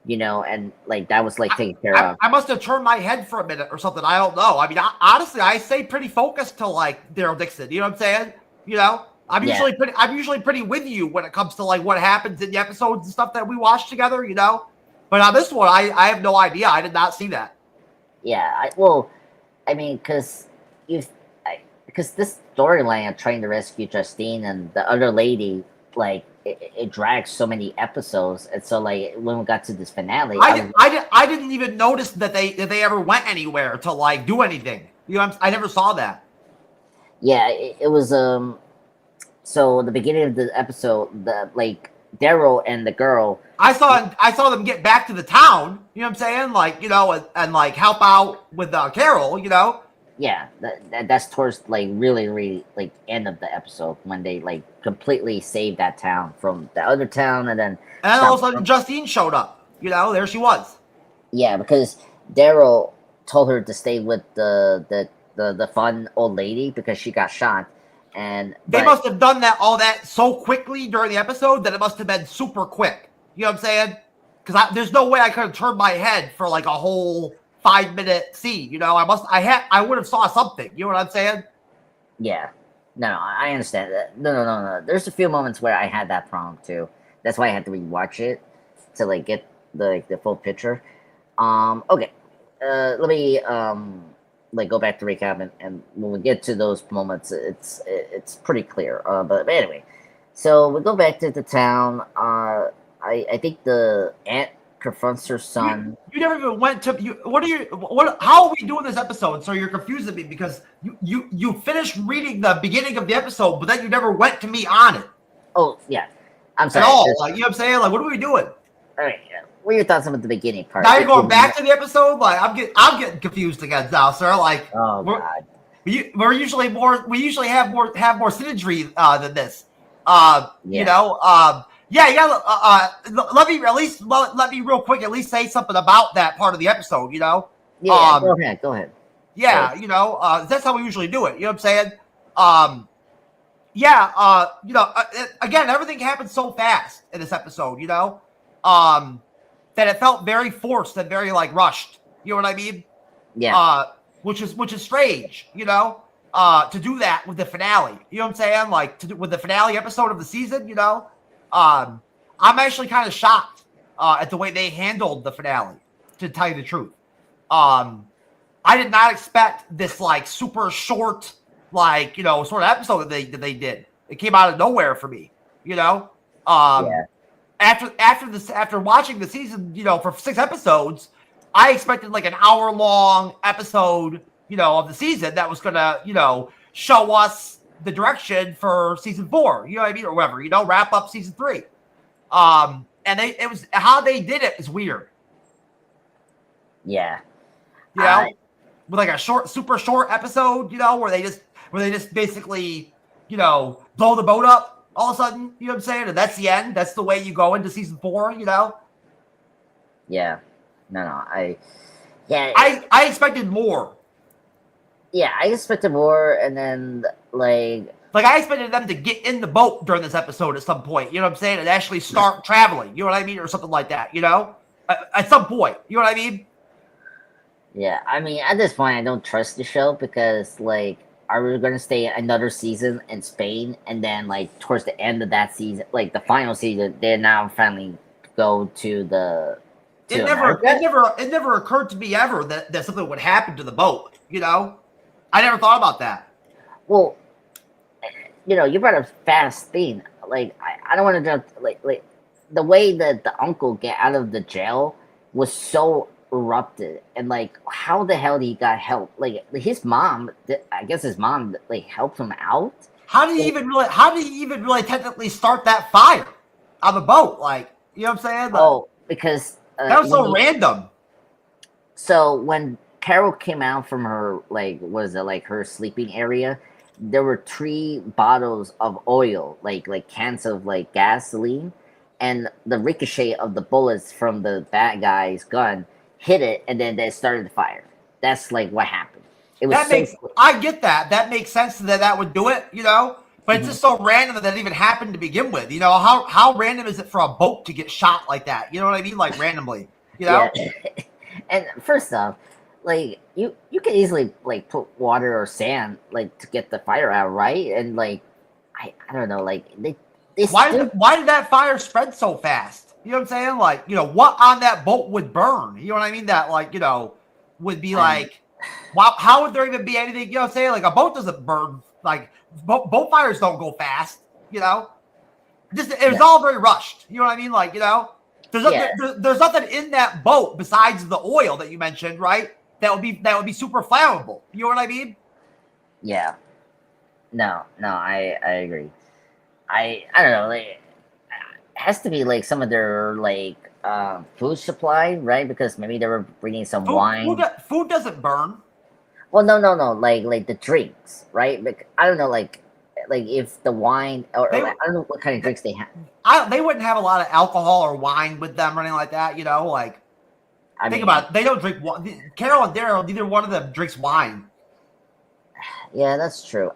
S2: And like that was like taken care of.
S1: I must have turned my head for a minute or something. I don't know. I mean, honestly, I stay pretty focused to like Daryl Dixon. You know what I'm saying? I'm usually pretty with you when it comes to like what happens in the episodes and stuff that we watch together. But on this one, I have no idea. I did not see that.
S2: Yeah, because this storyline of trying to rescue Justine and the other lady, like it drags so many episodes, and so like when we got to this finale,
S1: I didn't even notice that they ever went anywhere to like do anything. I never saw that.
S2: Yeah, it was So the beginning of the episode, the like Daryl and the girl,
S1: I saw them get back to the town. You know what I'm saying? And like help out with Carol.
S2: Yeah, that's towards like really like end of the episode when they like completely saved that town from the other town, and then
S1: all of a sudden Justine showed up. There she was.
S2: Yeah, because Daryl told her to stay with the fun old lady because she got shot, and
S1: they must have done all that so quickly during the episode that it must have been super quick. You know what I'm saying? Because there's no way I could have turned my head for like a whole 5-minute scene. I would have saw something. You know what I'm saying?
S2: Yeah. No, I understand that. No. There's a few moments where I had that problem too. That's why I had to rewatch it to like get the full picture. Okay. Let me like go back to recap, and when we get to those moments, it's pretty clear. But anyway, so we go back to the town. I think the aunt confronts her son.
S1: You never even went to how are we doing this episode? So you're confusing me because you finished reading the beginning of the episode, but then you never went to me on it.
S2: Oh yeah, I'm sorry.
S1: At all. Like, you know what I'm saying? Like, what are we doing?
S2: All right. What are your thoughts about the beginning part?
S1: Now you're going back to the episode. Like I'm getting confused again now, sir. Like,
S2: oh god.
S1: We usually have more synergy than this. Yeah. Let me real quick at least say something about that part of the episode.
S2: Yeah. Go ahead.
S1: Yeah. That's how we usually do it. You know what I'm saying? Again, everything happened so fast in this episode. That it felt very forced and very like rushed. You know what I mean?
S2: Yeah.
S1: Which is strange. To do that with the finale. You know what I'm saying? Like with the finale episode of the season. I'm actually kind of shocked at the way they handled the finale, to tell you the truth. I did not expect this like super short, like, sort of episode that they did. It came out of nowhere for me,
S2: Yeah.
S1: After watching the season, for 6 episodes, I expected like an hour-long episode, of the season that was gonna, show us the direction for season 4, you know what I mean, or whatever, wrap up season 3. And it was how they did it is weird.
S2: Yeah.
S1: With like a super short episode, where they just basically, blow the boat up all of a sudden, you know what I'm saying? And that's the end. That's the way you go into season 4,
S2: Yeah. No. I
S1: expected more.
S2: Yeah, I expected more, and then like
S1: I expected them to get in the boat during this episode at some point, you know what I'm saying, and actually start traveling, you know what I mean, or something like that, at some point, you know what I mean?
S2: Yeah, I mean, at this point, I don't trust the show because, like, are we going to stay another season in Spain, and then, like, towards the end of that season, like, the final season, they now finally go to the...
S1: It never occurred to me ever that something would happen to the boat, I never thought about that.
S2: Well, you brought up fast thing. I don't want to jump like the way that the uncle get out of the jail was so erupted, and like how the hell he got help? Like his mom, I guess his mom like helped him out.
S1: How did he even really technically start that fire on the boat? Like, you know what I'm saying?
S2: Oh, because
S1: that was so random.
S2: So when Carol came out from her her sleeping area, there were 3 bottles of oil, like cans of like gasoline, and the ricochet of the bullets from the bad guy's gun hit it, and then they started the fire. That's like what happened. It was
S1: I get that. That makes sense that would do it, you know? But it's just so random that it even happened to begin with. You know, how random is it for a boat to get shot like that? You know what I mean? Like randomly, you know?
S2: Yeah. And first off, like you can easily like put water or sand like to get the fire out, right? And like I don't know, like they
S1: why did that fire spread so fast? You know what I'm saying? Like, you know, what on that boat would burn? You know what I mean? That like, you know, would be like, wow, how would there even be anything? You know what I'm saying? Like a boat doesn't burn. Like boat fires don't go fast. You know, it was all very rushed. You know what I mean? Like, you know, there's nothing in that boat besides the oil that you mentioned, right? That would be super flammable. You know what I mean?
S2: Yeah. No, I agree. I don't know. Like, it has to be like some of their like food supply, right? Because maybe they were bringing some wine.
S1: Food doesn't burn.
S2: Well, no. Like the drinks, right? Like I don't know, like if the wine or I don't know what kind of drinks they have.
S1: They wouldn't have a lot of alcohol or wine with them or anything like that. You know, like think about it. They don't drink. Carol and Daryl, neither one of them drinks wine.
S2: Yeah, that's true.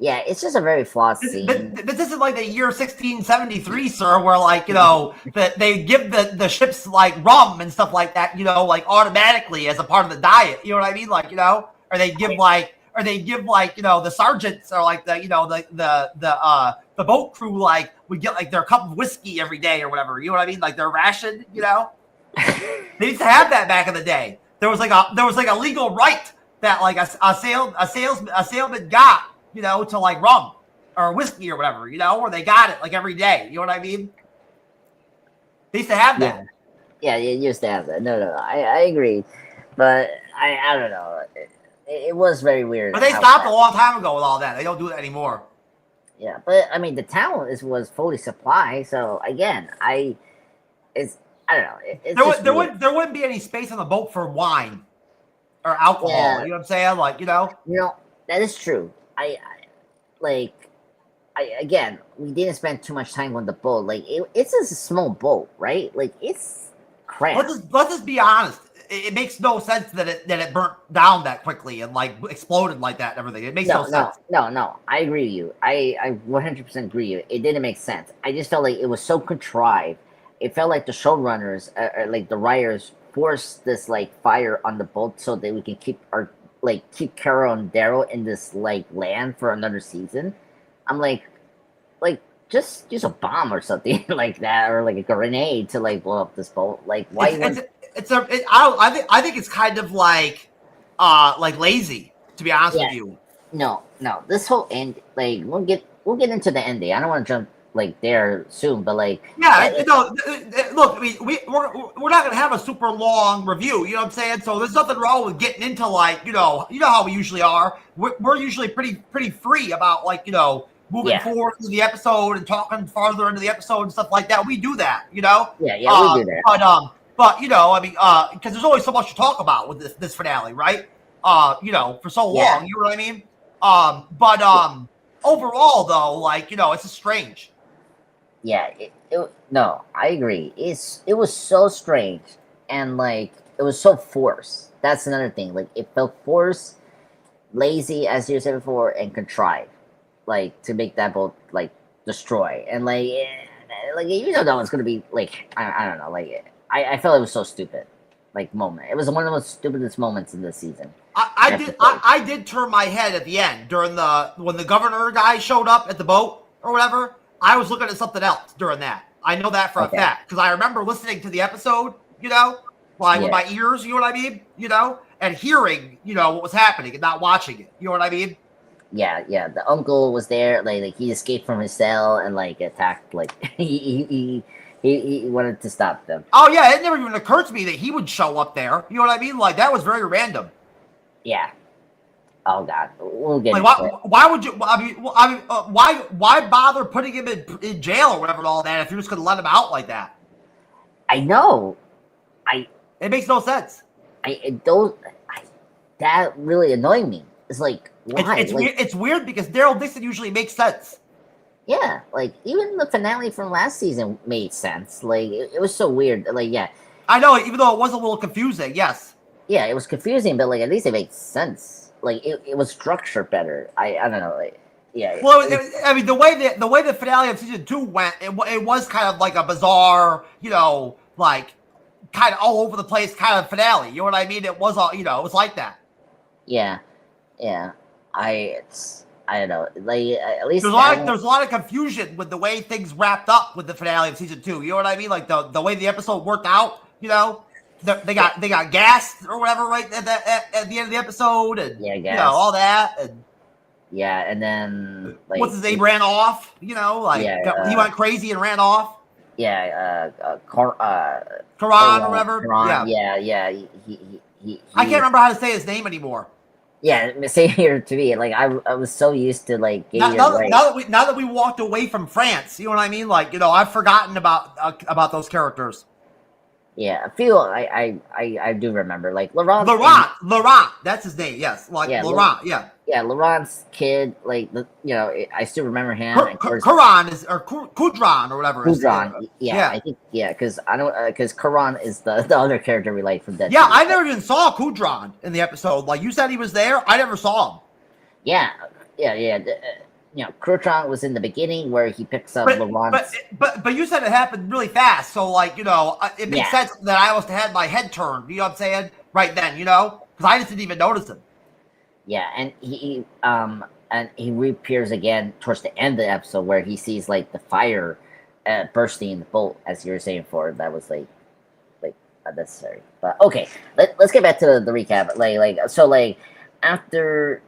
S2: Yeah, it's just a very flawed scene.
S1: This isn't like the year 1673, sir, where like, you know, that they give the ships like rum and stuff like that, you know, like automatically as a part of the diet. You know what I mean? Like, you know, or they give like, you know, the sergeants or like the, you know, the boat crew like would get like their cup of whiskey every day or whatever. You know what I mean? Like their ration, you know. They used to have that back in the day. There was like a legal right that like a salesman got, you know, to like rum or whiskey or whatever, you know, or they got it like every day. You know what I mean? They used to have that.
S2: Yeah, you used to have that. No, I agree, but I don't know. It was very weird.
S1: But they stopped a long time ago with all that. They don't do it anymore.
S2: Yeah, but I mean, the town was fully supplied. So again, I don't know.
S1: There wouldn't be any space on the boat for wine or alcohol. Yeah. You know what I'm saying? Like, you know.
S2: You know, that is true. Again, we didn't spend too much time on the boat. Like it's just a small boat, right? Like it's crap.
S1: Let's just be honest. It makes no sense that it burnt down that quickly and like exploded like that and everything. It makes no sense.
S2: No. I agree with you. I 100% agree with you. It didn't make sense. I just felt like it was so contrived. It felt like the showrunners, like the writers, forced this like fire on the boat so that we can keep Carol and Daryl in this like land for another season. I'm like just use a bomb or something like that, or like a grenade to like blow up this boat. Like why?
S1: I think it's kind of like lazy, to be honest with you.
S2: No. This whole end, like we'll get into the ending. I don't want to jump like there soon, but like
S1: look, I mean, we're not gonna have a super long review, you know what I'm saying? So there's nothing wrong with getting into like, you know how we usually are. We're usually pretty free about like, you know, moving forward in the episode and talking farther into the episode and stuff like that. We do that, you know.
S2: We do that.
S1: But you know, I mean, because there's always so much to talk about with this finale, right? You know, for so long, you know what I mean? But overall though, like, you know, it's just strange.
S2: Yeah, no, I agree. It was so strange, and like it was so forced. That's another thing. Like it felt forced, lazy, as you said before, and contrived, like to make that boat like destroy. And like you don't know it's gonna be like I don't know. Like I felt it was so stupid. Like moment. It was one of the most stupidest moments in this season.
S1: I did turn my head at the end when the governor guy showed up at the boat or whatever. I was looking at something else during that. I know that for a fact because I remember listening to the episode, you know, like with my ears, you know what I mean, you know, and hearing, you know, what was happening and not watching it, you know what I mean.
S2: yeah. The uncle was there. Like he escaped from his cell and like attacked. Like he wanted to stop them.
S1: Oh yeah, it never even occurred to me that he would show up there. You know what I mean? Like that was very random.
S2: Yeah. Oh god, we'll get
S1: Like
S2: into it.
S1: why would you? Why bother putting him in jail or whatever and all that if you're just gonna let him out like that?
S2: I know.
S1: It makes no sense.
S2: That really annoyed me. It's like why?
S1: It's weird because Daryl Dixon usually makes sense.
S2: Yeah, like even the finale from last season made sense. Like it was so weird. Like yeah,
S1: I know, even though it was a little confusing. Yes.
S2: yeah, it was confusing, but like at least it made sense. Like it was structured better. I don't know. Like yeah.
S1: Well, I mean, the way the finale of season 2 went, it was kind of like a bizarre, like kind of all over the place kind of finale. You know what I mean? It was all, it was like that.
S2: Yeah. I don't know. Like at least
S1: There's a lot of confusion with the way things wrapped up with the finale of season 2. You know what I mean? Like the way the episode worked out. They got gassed or whatever right at the end of the episode, and all that. And
S2: yeah, and then like
S1: what's his name ran off. He went crazy and ran off.
S2: Yeah,
S1: Karan or whatever.
S2: Karan, yeah. He
S1: I can't remember how to say his name anymore.
S2: Yeah, same here to me. Like I was so used to like
S1: now that we walked away from France, you know what I mean? Like I've forgotten about those characters.
S2: Yeah, a few I do remember like Laurent.
S1: That's his name. Yes, like
S2: yeah,
S1: Laurent. Yeah,
S2: Laurent's kid. Like I still remember him.
S1: Karan is or Kudran or whatever.
S2: Kudran. Yeah, I think because I don't because Karan is the other character we like from that.
S1: Yeah, I never even saw Kudran in the episode. Like you said, he was there. I never saw him.
S2: Yeah. Kudran was in the beginning where he picks up Laurent.
S1: But you said it happened really fast, so like it makes sense that I must have had my head turned. You know what I'm saying? Right then, because I just didn't even notice him.
S2: Yeah, and he reappears again towards the end of the episode where he sees like the fire bursting in the boat, as you were saying before. That was like unnecessary. But okay, let's get back to the recap. Like after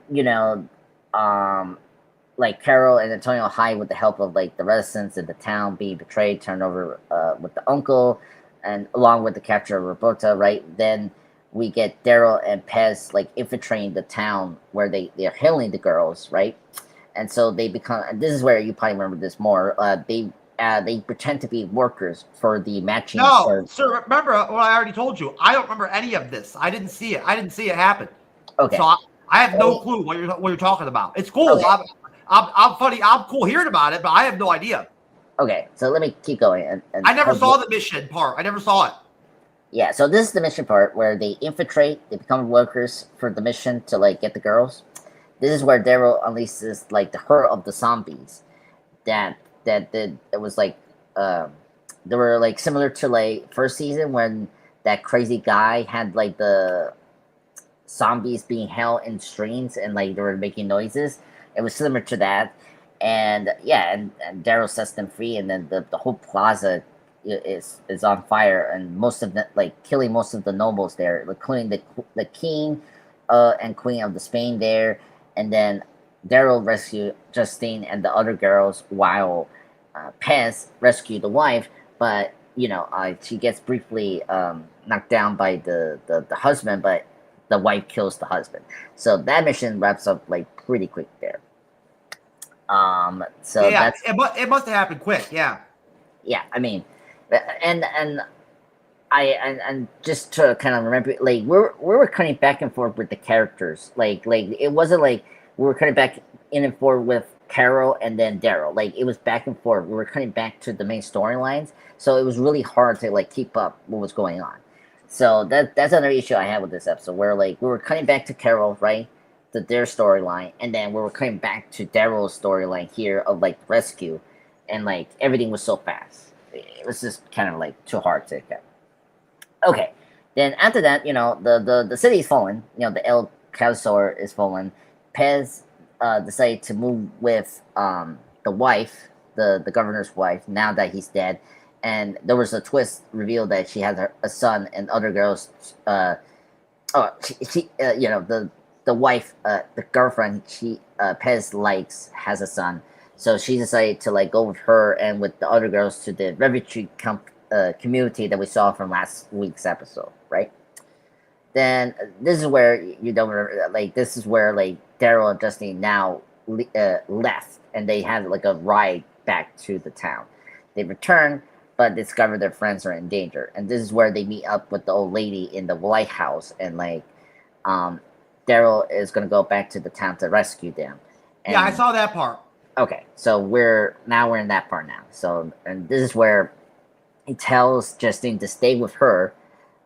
S2: like Carol and Antonio hide with the help of like the residents in the town being betrayed, turned over with the uncle, and along with the capture of Roberta, right? Then we get Daryl and Pez like infiltrating the town where they're hailing the girls, right? And so they become. And this is where you probably remember this more. They pretend to be workers for the matching.
S1: No, sir. Remember what I already told you. I don't remember any of this. I didn't see it. I didn't see it happen.
S2: Okay.
S1: So I have no clue what you're talking about. It's cool. Okay. I'm funny. I'm cool hearing about it, but I have no idea.
S2: Okay, so let me keep going. And
S1: I never saw the mission part. I never saw it.
S2: Yeah, so this is the mission part where they infiltrate. They become workers for the mission to like get the girls. This is where Daryl unleashes like the herd of the zombies. It was like they were like similar to like first season when that crazy guy had like the zombies being held in strings and like they were making noises. It was similar to that, and Daryl sets them free, and then the whole plaza is on fire, and most of the killing most of the nobles there, including the king, and queen of the Spain there, and then Daryl rescued Justine and the other girls while Pez rescued the wife, but she gets briefly knocked down by the husband, but the wife kills the husband. So that mission wraps up like pretty quick there. So
S1: yeah, it must have happened quick. Yeah.
S2: Yeah, I mean, and just to kind of remember, like we were cutting back and forth with the characters. Like it wasn't like we were cutting back in and forth with Carol and then Daryl. Like it was back and forth. We were cutting back to the main storylines, so it was really hard to like keep up what was going on. So that's another issue I had with this episode, where like we were cutting back to Carol, right, to their storyline, and then we were cutting back to Daryl's storyline here of like rescue, and like everything was so fast. It was just kind of like too hard to get. Okay, then after that, the city is fallen. The El Calzor is fallen. Pez decided to move with the wife, the governor's wife, now that he's dead. And there was a twist revealed that she has a son and other girls. The the wife, the girlfriend, Pez likes, has a son. So she decided to like go with her and with the other girls to the refugee community that we saw from last week's episode, right? Then this is where you don't remember, like this is where like Daryl and Justine now left, and they had like a ride back to the town. They return, but discover their friends are in danger, and this is where they meet up with the old lady in the lighthouse, and like Daryl is gonna go back to the town to rescue them. And,
S1: yeah, I saw that part.
S2: Okay, so we're in that part now. So, and this is where he tells Justine to stay with her,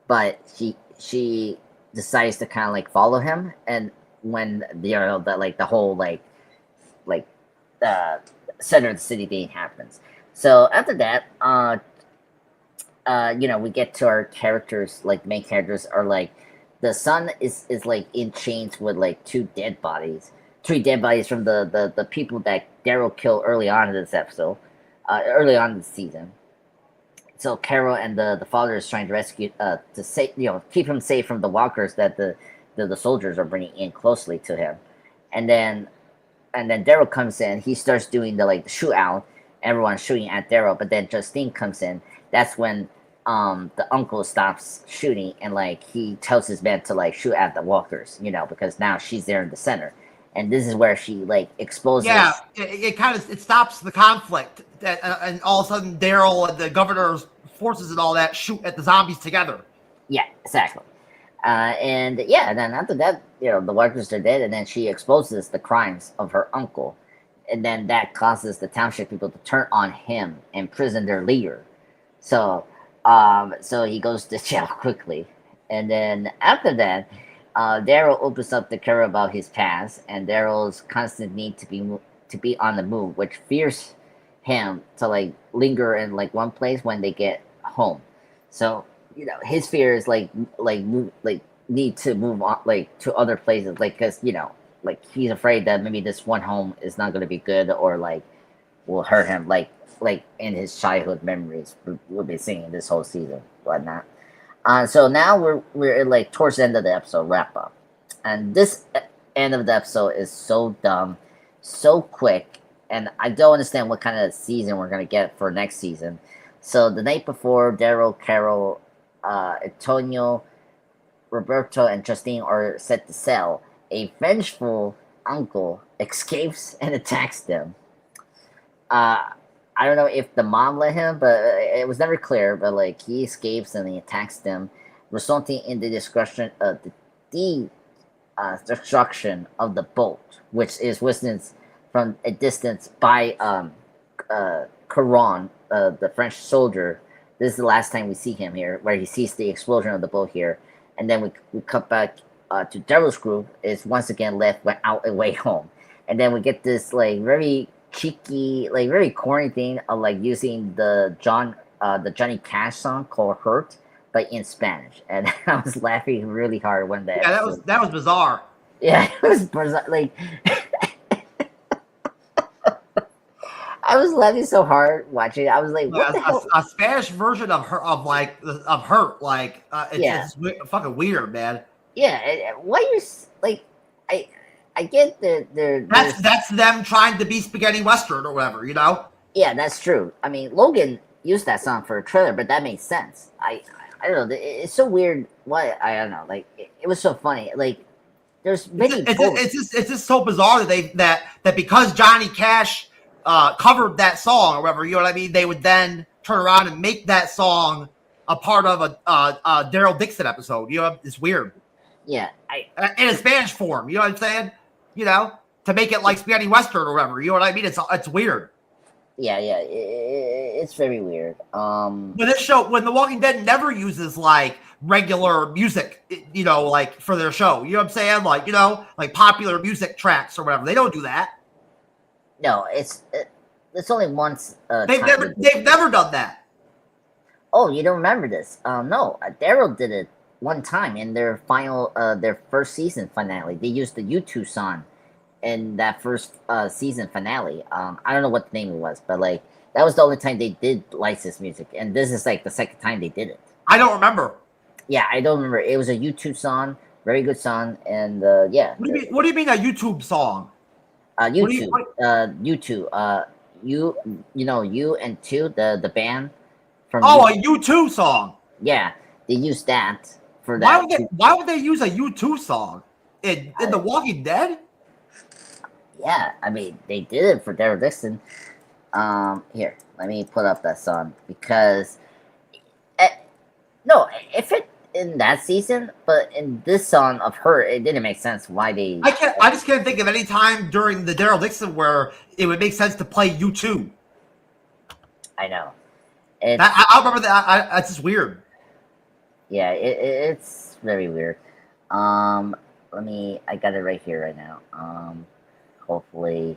S2: but she decides to kind of like follow him. And when the whole center of the city thing happens. So after that, we get to our characters. Like main characters are like the son is like in chains with like three dead bodies from the people that Daryl killed early on in this episode, early on in the season. So Carol and the father is trying to rescue, to save, keep him safe from the walkers that the soldiers are bringing in closely to him. And then Daryl comes in. He starts doing the shootout. Everyone's shooting at Daryl, but then Justine comes in. That's when the uncle stops shooting and like he tells his men to like shoot at the walkers, because now she's there in the center. And this is where she like exposes.
S1: Yeah, it stops the conflict, and all of a sudden Daryl and the governor's forces and all that shoot at the zombies together.
S2: Yeah, exactly. And then after that, the workers are dead, and then she exposes the crimes of her uncle, and then that causes the township people to turn on him and imprison their leader. So he goes to jail quickly, and then after that. Daryl opens up to Carol about his past and Daryl's constant need to be on the move, which fears him to like linger in like one place when they get home. So his fear is need to move on like to other places, like because he's afraid that maybe this one home is not going to be good or like will hurt him, like in his childhood memories we'll be seeing this whole season, whatnot. So now we're like towards the end of the episode wrap up, and this end of the episode is so dumb, so quick, and I don't understand what kind of season we're gonna get for next season. So the night before, Daryl, Carol, Antonio, Roberto, and Justine are set to sail. A vengeful uncle escapes and attacks them. I don't know if the mom let him, but it was never clear. But like he escapes and he attacks them, resulting in the destruction of destruction of the boat, which is witnessed from a distance by Caron, the French soldier. This is the last time we see him here, where he sees the explosion of the boat here, and then we cut back to Daryl's group is once again left without a way home, and then we get this like very cheeky, like very corny thing of like using the Johnny Cash song called "Hurt," but in Spanish, and I was laughing really hard when that.
S1: Yeah, that was bizarre.
S2: Yeah, it was bizarre. Like I was laughing so hard watching it. I was like, "What the hell?"
S1: A Spanish version of Hurt, it's fucking weird, man.
S2: Yeah, why you like? I get
S1: that's them trying to be spaghetti western or whatever,
S2: Yeah, that's true. I mean, Logan used that song for a trailer, but that makes sense. I don't know. It's so weird. Why I don't know. Like it was so funny. Like there's many.
S1: It's just so bizarre that that because Johnny Cash covered that song or whatever, you know what I mean? They would then turn around and make that song a part of a Daryl Dixon episode. It's weird.
S2: Yeah,
S1: in a Spanish form. You know what I'm saying? To make it like spaghetti western or whatever. You know what I mean? It's weird.
S2: Yeah, it's very weird.
S1: When The Walking Dead never uses like regular music, like for their show. You know what I'm saying? Like, like popular music tracks or whatever. They don't do that.
S2: No, it's only once.
S1: They've never done that.
S2: Oh, you don't remember this? No, Daryl did it one time in their their first season finale. They used the U2 song in that first season finale. I don't know what the name it was, but like that was the only time they did licensed music, and this is like the second time they did it.
S1: I don't remember.
S2: Yeah, I don't remember. It was a U2 song very good song, and yeah.
S1: What do you mean a YouTube song?
S2: YouTube, YouTube, you and two, the band from
S1: a U2 song.
S2: Yeah, they use that for
S1: Why
S2: that.
S1: why would they use a U2 song in The Walking Dead?
S2: Yeah, I mean they did it for Daryl Dixon. Here, let me put up that song because no, if it in that season, but in this song of her, it didn't make sense why they.
S1: I just can't think of any time during the Daryl Dixon where it would make sense to play U2.
S2: I know.
S1: I remember that. That's just weird.
S2: Yeah, it's very weird. Let me. I got it right here right now. Hopefully,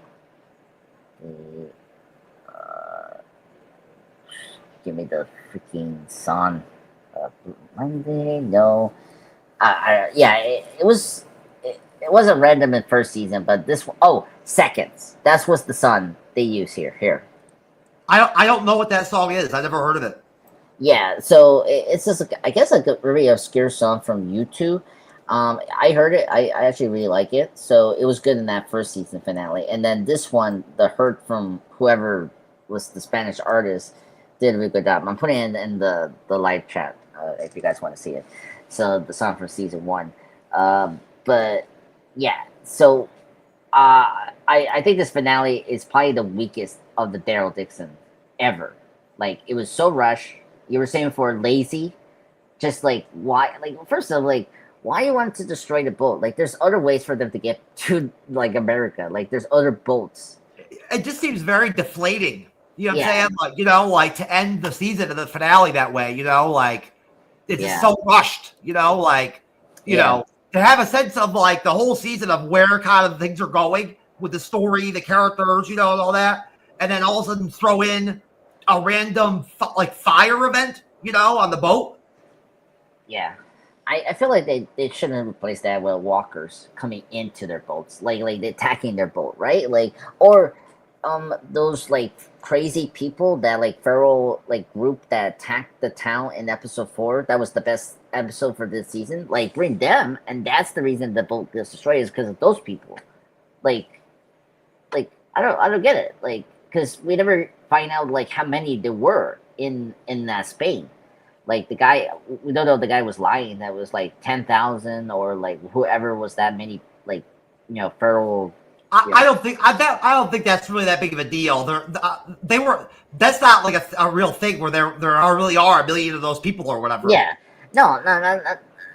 S2: give me the freaking song. Monday, no. Yeah, it was. It wasn't random in first season, but this one, Seconds. That's what's the song they use here. Here.
S1: I don't know what that song is. I never heard of it.
S2: Yeah, so it's just I guess a really obscure song from YouTube. I heard it. I actually really like it. So it was good in that first season finale, and then this one, the hurt from whoever was the Spanish artist, did a really good job. I'm putting it in the live chat if you guys want to see it. So the song from season 1, but yeah. So I think this finale is probably the weakest of the Daryl Dixon ever. Like it was so rushed. You were saying for lazy, just like why? Like first of all, like why you want to destroy the boat? Like there's other ways for them to get to like America. Like there's other boats.
S1: It just seems very deflating. You know what I'm saying? Like like to end the season of the finale that way. Like it's just so rushed. Like know to have a sense of like the whole season of where kind of things are going with the story, the characters, and all that, and then all of a sudden throw in a random like fire event, on the boat.
S2: Yeah, I feel like they shouldn't replace that with walkers coming into their boats, like attacking their boat, right? Like or those like crazy people that like feral like group that attacked the town in episode 4. That was the best episode for this season. Like bring them, and that's the reason the boat gets destroyed is because of those people. Like I don't get it. Like because we never find out like how many there were in Spain. Like the guy, we don't know if the guy was lying. That was like 10,000 or like whoever was that many like feral.
S1: I don't think that's really that big of a deal. They were. That's not like a real thing where there really are a million of those people or whatever.
S2: Yeah, no.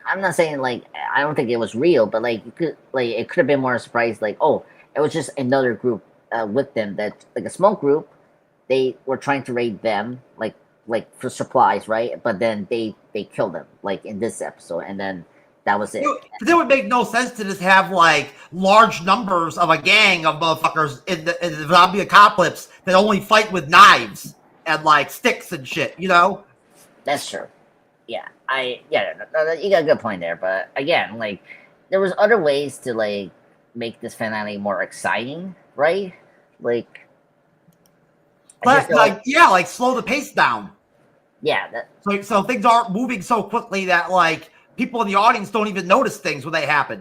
S2: I'm not saying like I don't think it was real, but like it could have been more surprised. Like it was just another group with them that like a small group. They were trying to raid them like for supplies, right? But then they killed them like in this episode, and then. That was it.
S1: It would make no sense to just have like large numbers of a gang of motherfuckers in the zombie apocalypse that only fight with knives and like sticks and shit.
S2: That's true. Yeah, you got a good point there. But again, like there was other ways to like make this finale more exciting, right? Like
S1: slow the pace down.
S2: Yeah.
S1: So things aren't moving so quickly that like. People in the audience don't even notice things when they happen,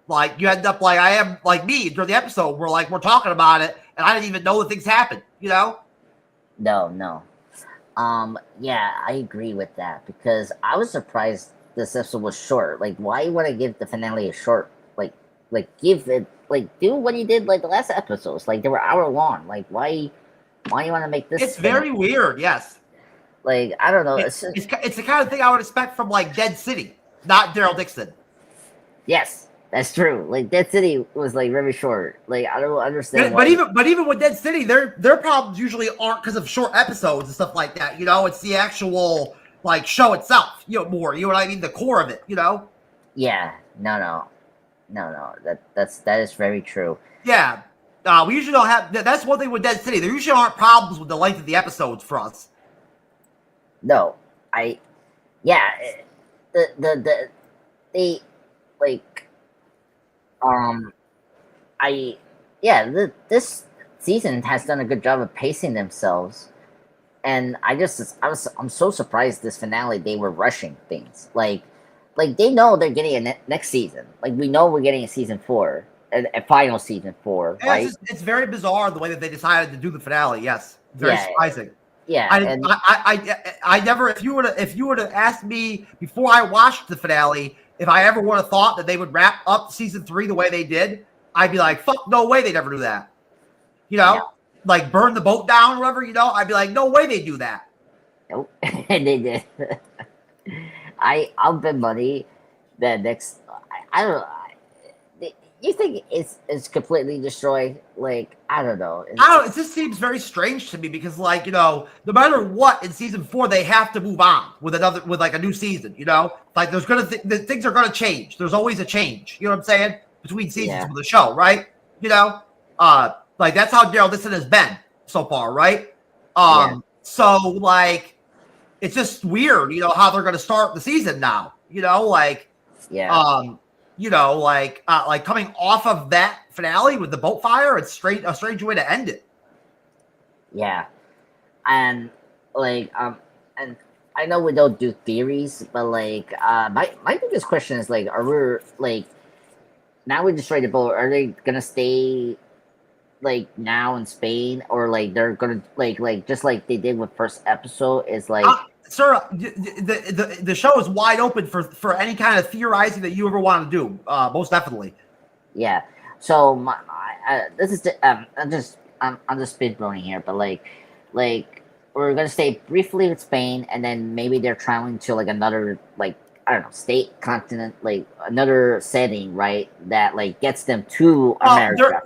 S1: Like you end up like I am like me during the episode where like we're talking about it and I didn't even know that things happened,
S2: No. Yeah, I agree with that because I was surprised this episode was short. Like, why you want to give the finale a short? Like give it do what you did like the last episodes. Like they were hour long. Like why you want to make this?
S1: It's very weird. Yes.
S2: Like I don't know.
S1: It's the kind of thing I would expect from like Dead City. Not Daryl Dixon.
S2: Yes, that's true. Like Dead City was like very short. Like I don't understand.
S1: But even with Dead City, their problems usually aren't because of short episodes and stuff like that. It's the actual like show itself. More. You know what I mean? The core of it.
S2: Yeah. No. That is very true.
S1: Yeah. We usually don't have. That's one thing with Dead City. There usually aren't problems with the length of the episodes for us.
S2: No, this season has done a good job of pacing themselves, and I'm so surprised this finale they were rushing things. Like like they know they're getting a next season. Like we know we're getting a season 4, a final season 4,
S1: Yeah,
S2: right?
S1: it's very bizarre the way that they decided to do the finale. Yes, very
S2: Yeah,
S1: surprising.
S2: yeah, and
S1: I never, if you would have asked me before I watched the finale, if I ever would have thought that they would wrap up season 3 the way they did, I'd be like, fuck, no way they'd ever do that. You know,
S2: no.
S1: like burn the boat down or whatever. You know, I'd be like, no way they do that.
S2: Nope, they did. I'll bet money that next. I don't know. You think it's completely destroyed? Like I don't know.
S1: I don't. It just seems very strange to me because, like, you know, no matter what in season 4, they have to move on with like a new season. You know, like there's things are gonna change. There's always a change. You know what I'm saying between seasons of the show, right? You know, like that's how Daryl Dixon has been so far, right? So like, it's just weird, you know, how they're gonna start the season now. You know, like, you know, like coming off of that finale with the boat fire, it's a strange way to end it.
S2: Yeah, and like and I know we don't do theories, but like my biggest question is like, are we like now we destroyed the boat? Are they gonna stay like now in Spain, or like they're gonna like just like they did with first episode? Is like.
S1: Sir, the show is wide open for any kind of theorizing that you ever want to do. Most definitely.
S2: Yeah. So this is I'm just spitballing here, but like we're gonna stay briefly with Spain, and then maybe they're traveling to like another like I don't know state, continent, like another setting, right? That like gets them to America.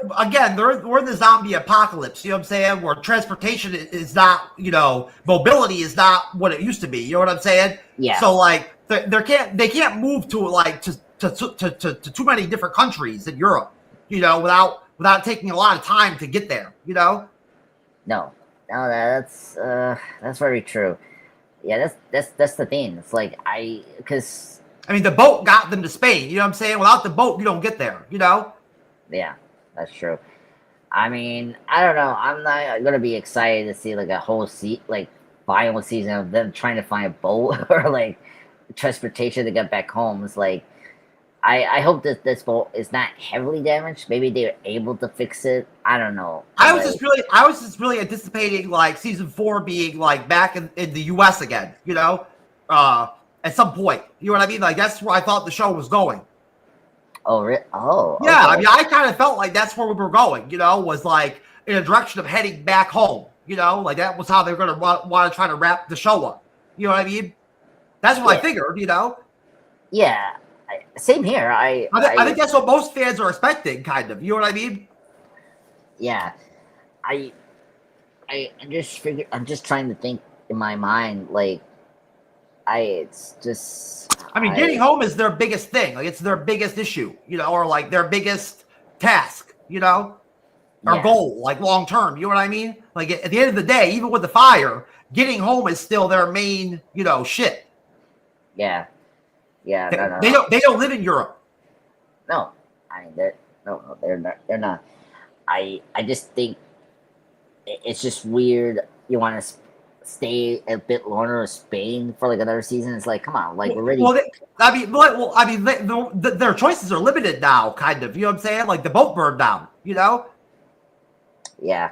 S1: We're in the zombie apocalypse. You know what I'm saying? Where transportation is not, you know, mobility is not what it used to be. You know what I'm saying?
S2: Yeah.
S1: So like they can't move to like to too many different countries in Europe. You know, without taking a lot of time to get there. You know?
S2: No, that's very true. Yeah, that's the thing. It's like because
S1: I mean the boat got them to Spain. You know what I'm saying? Without the boat, you don't get there. You know?
S2: Yeah, that's true. I mean, I don't know. I'm not gonna be excited to see like a whole final season of them trying to find a boat or like transportation to get back home. It's like I hope that this boat is not heavily damaged. Maybe they're able to fix it. I don't know.
S1: I was just really anticipating like season 4 being like back in the US again, you know, at some point. You know what I mean? Like that's where I thought the show was going.
S2: Oh, oh,
S1: yeah.
S2: okay.
S1: I mean, I kind of felt like that's where we were going. You know, was like in a direction of heading back home. You know, like that was how they were going to want to try to wrap the show up. You know what I mean? That's what I figured. You know?
S2: Yeah. Same here. I
S1: think that's what most fans are expecting, kind of. You know what I mean?
S2: Yeah. I'm just trying to think in my mind, like, it's just.
S1: I mean, getting home is their biggest thing. Like, it's their biggest issue, you know, or like their biggest task, you know, or goal, like long term. You know what I mean? Like at the end of the day, even with the fire, getting home is still their main, you know, shit.
S2: Yeah. Yeah,
S1: they don't live in Europe.
S2: No, I mean they're not. I just think it's just weird. You want to stay a bit longer in Spain for like another season? It's like, come on, like we're ready.
S1: Their choices are limited now, kind of. You know what I'm saying? Like the boat burned down. You know?
S2: Yeah.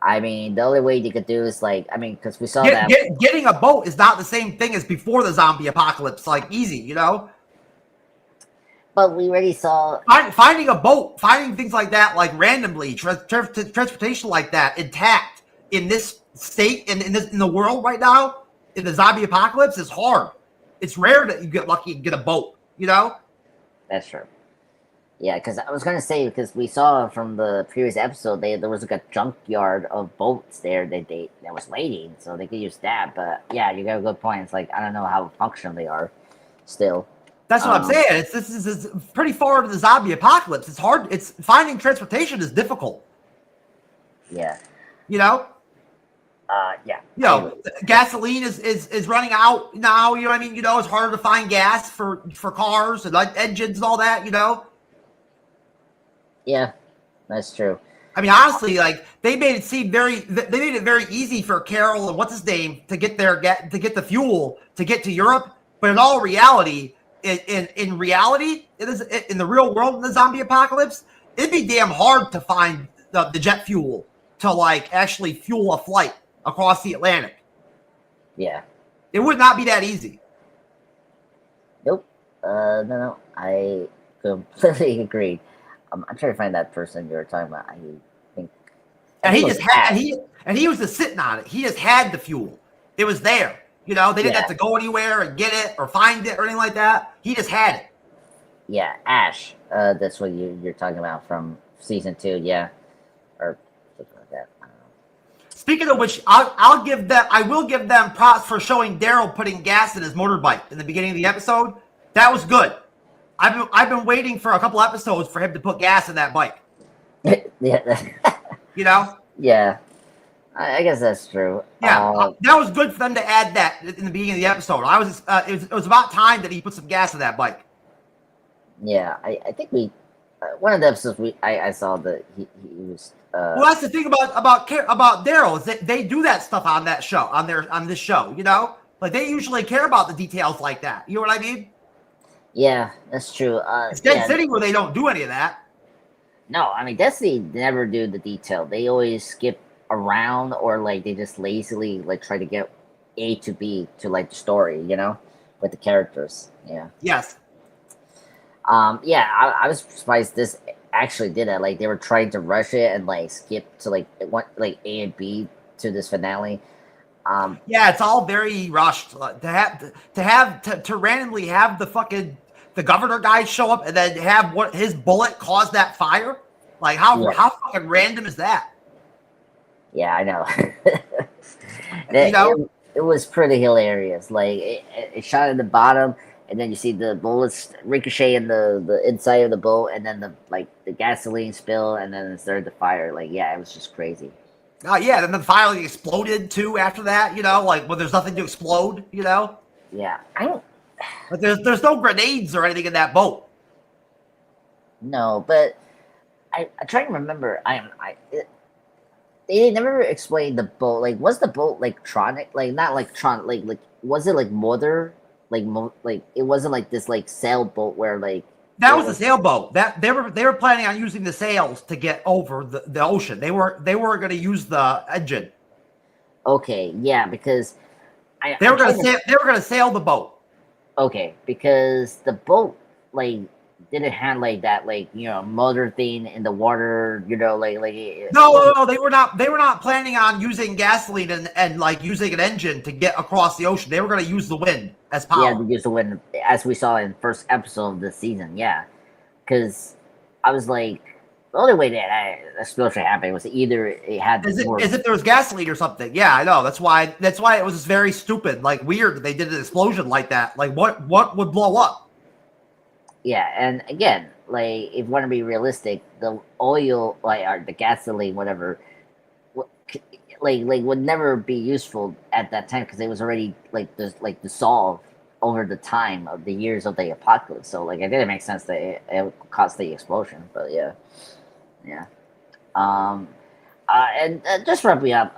S2: I mean, the only way you could do is like, I mean, because we saw
S1: getting a boat is not the same thing as before the zombie apocalypse. Like easy, you know.
S2: But we already saw
S1: finding a boat, finding things like that, like randomly transportation like that intact in this state in the world right now in the zombie apocalypse is hard. It's rare that you get lucky and get a boat. You know.
S2: That's true. Yeah, because I was gonna say, because we saw from the previous episode, there was like a junkyard of boats there that was waiting, so they could use that. But yeah, you got a good point. It's like I don't know how functional they are still.
S1: That's what I'm saying. This is pretty far into the zombie apocalypse. It's hard. It's finding transportation is difficult.
S2: Yeah.
S1: You know.
S2: Yeah.
S1: You know, gasoline is running out now. You know what I mean? You know, it's harder to find gas for cars and like engines and all that. You know.
S2: Yeah, that's true.
S1: I mean, honestly, like they made it very easy for Carol and what's his name to get the fuel to get to Europe. But in all reality, in reality, it is in the real world in the zombie apocalypse, it'd be damn hard to find the jet fuel to like actually fuel a flight across the Atlantic.
S2: Yeah.
S1: It would not be that easy.
S2: Nope. No. I completely agree. I'm trying to find that person you were talking about. I think.
S1: And he was just sitting on it. He just had the fuel. It was there. You know, they didn't have to go anywhere and get it or find it or anything like that. He just had it.
S2: Yeah, Ash. That's what you're talking about from season 2. Yeah, or something like that. I don't know.
S1: Speaking of which, I will give them props for showing Daryl putting gas in his motorbike in the beginning of the episode. That was good. I've been waiting for a couple episodes for him to put gas in that bike.
S2: Yeah.
S1: You know?
S2: Yeah. I guess that's true.
S1: Yeah, that was good for them to add that in the beginning of the episode. It was about time that he put some gas in that bike.
S2: Yeah, I think we one of the episodes I saw that he was.
S1: Well, that's the thing about Daryl is that they do that stuff on that show on this show. You know, like they usually care about the details like that. You know what I mean?
S2: Yeah, that's true.
S1: It's Dead City where they don't do any of that.
S2: No, I mean Destiny never do the detail. They always skip around or like they just lazily like try to get A to B to like the story, you know, with the characters. Yeah.
S1: Yes.
S2: Yeah, I was surprised this actually did it. Like they were trying to rush it and like skip to like it went like A and B to this finale.
S1: Yeah, it's all very rushed to randomly have the governor guy show up and then have his bullet cause that fire. Like how fucking random is that?
S2: Yeah, I know.
S1: You know?
S2: It was pretty hilarious. Like it shot at the bottom, and then you see the bullets ricochet in the inside of the boat, and then the gasoline spill, and then it started to fire. Like it was just crazy.
S1: Yeah, and then the fire exploded too after that. You know, like when there's nothing to explode. You know.
S2: Yeah, I don't.
S1: But there's no grenades or anything in that boat.
S2: No, but I try to remember. They never explained the boat. Like, was the boat like tronic? Like, not like tron. Like, was it like motor? Like, it wasn't like this like sailboat where like
S1: that was a sailboat. That they were planning on using the sails to get over the ocean. They were going to use the engine.
S2: Okay, yeah, because
S1: they were going to sail the boat.
S2: Okay, because the boat like didn't have like that like motor thing in the water,
S1: No, they were not planning on using gasoline and like using an engine to get across the ocean. They were going to use the wind as power.
S2: Yeah, to use the wind, as we saw in the first episode of this season. Yeah, because I was like, the only way that explosion happened was either it had
S1: as if there was gasoline or something. Yeah, I know. That's why it was just very stupid, like weird that they did an explosion like that. Like what would blow up?
S2: Yeah, and again, like if you want to be realistic, the oil, or the gasoline, whatever, would never be useful at that time because it was already dissolved over the time of the years of the apocalypse. So it didn't make sense that it caused the explosion. But yeah. And just wrapping up,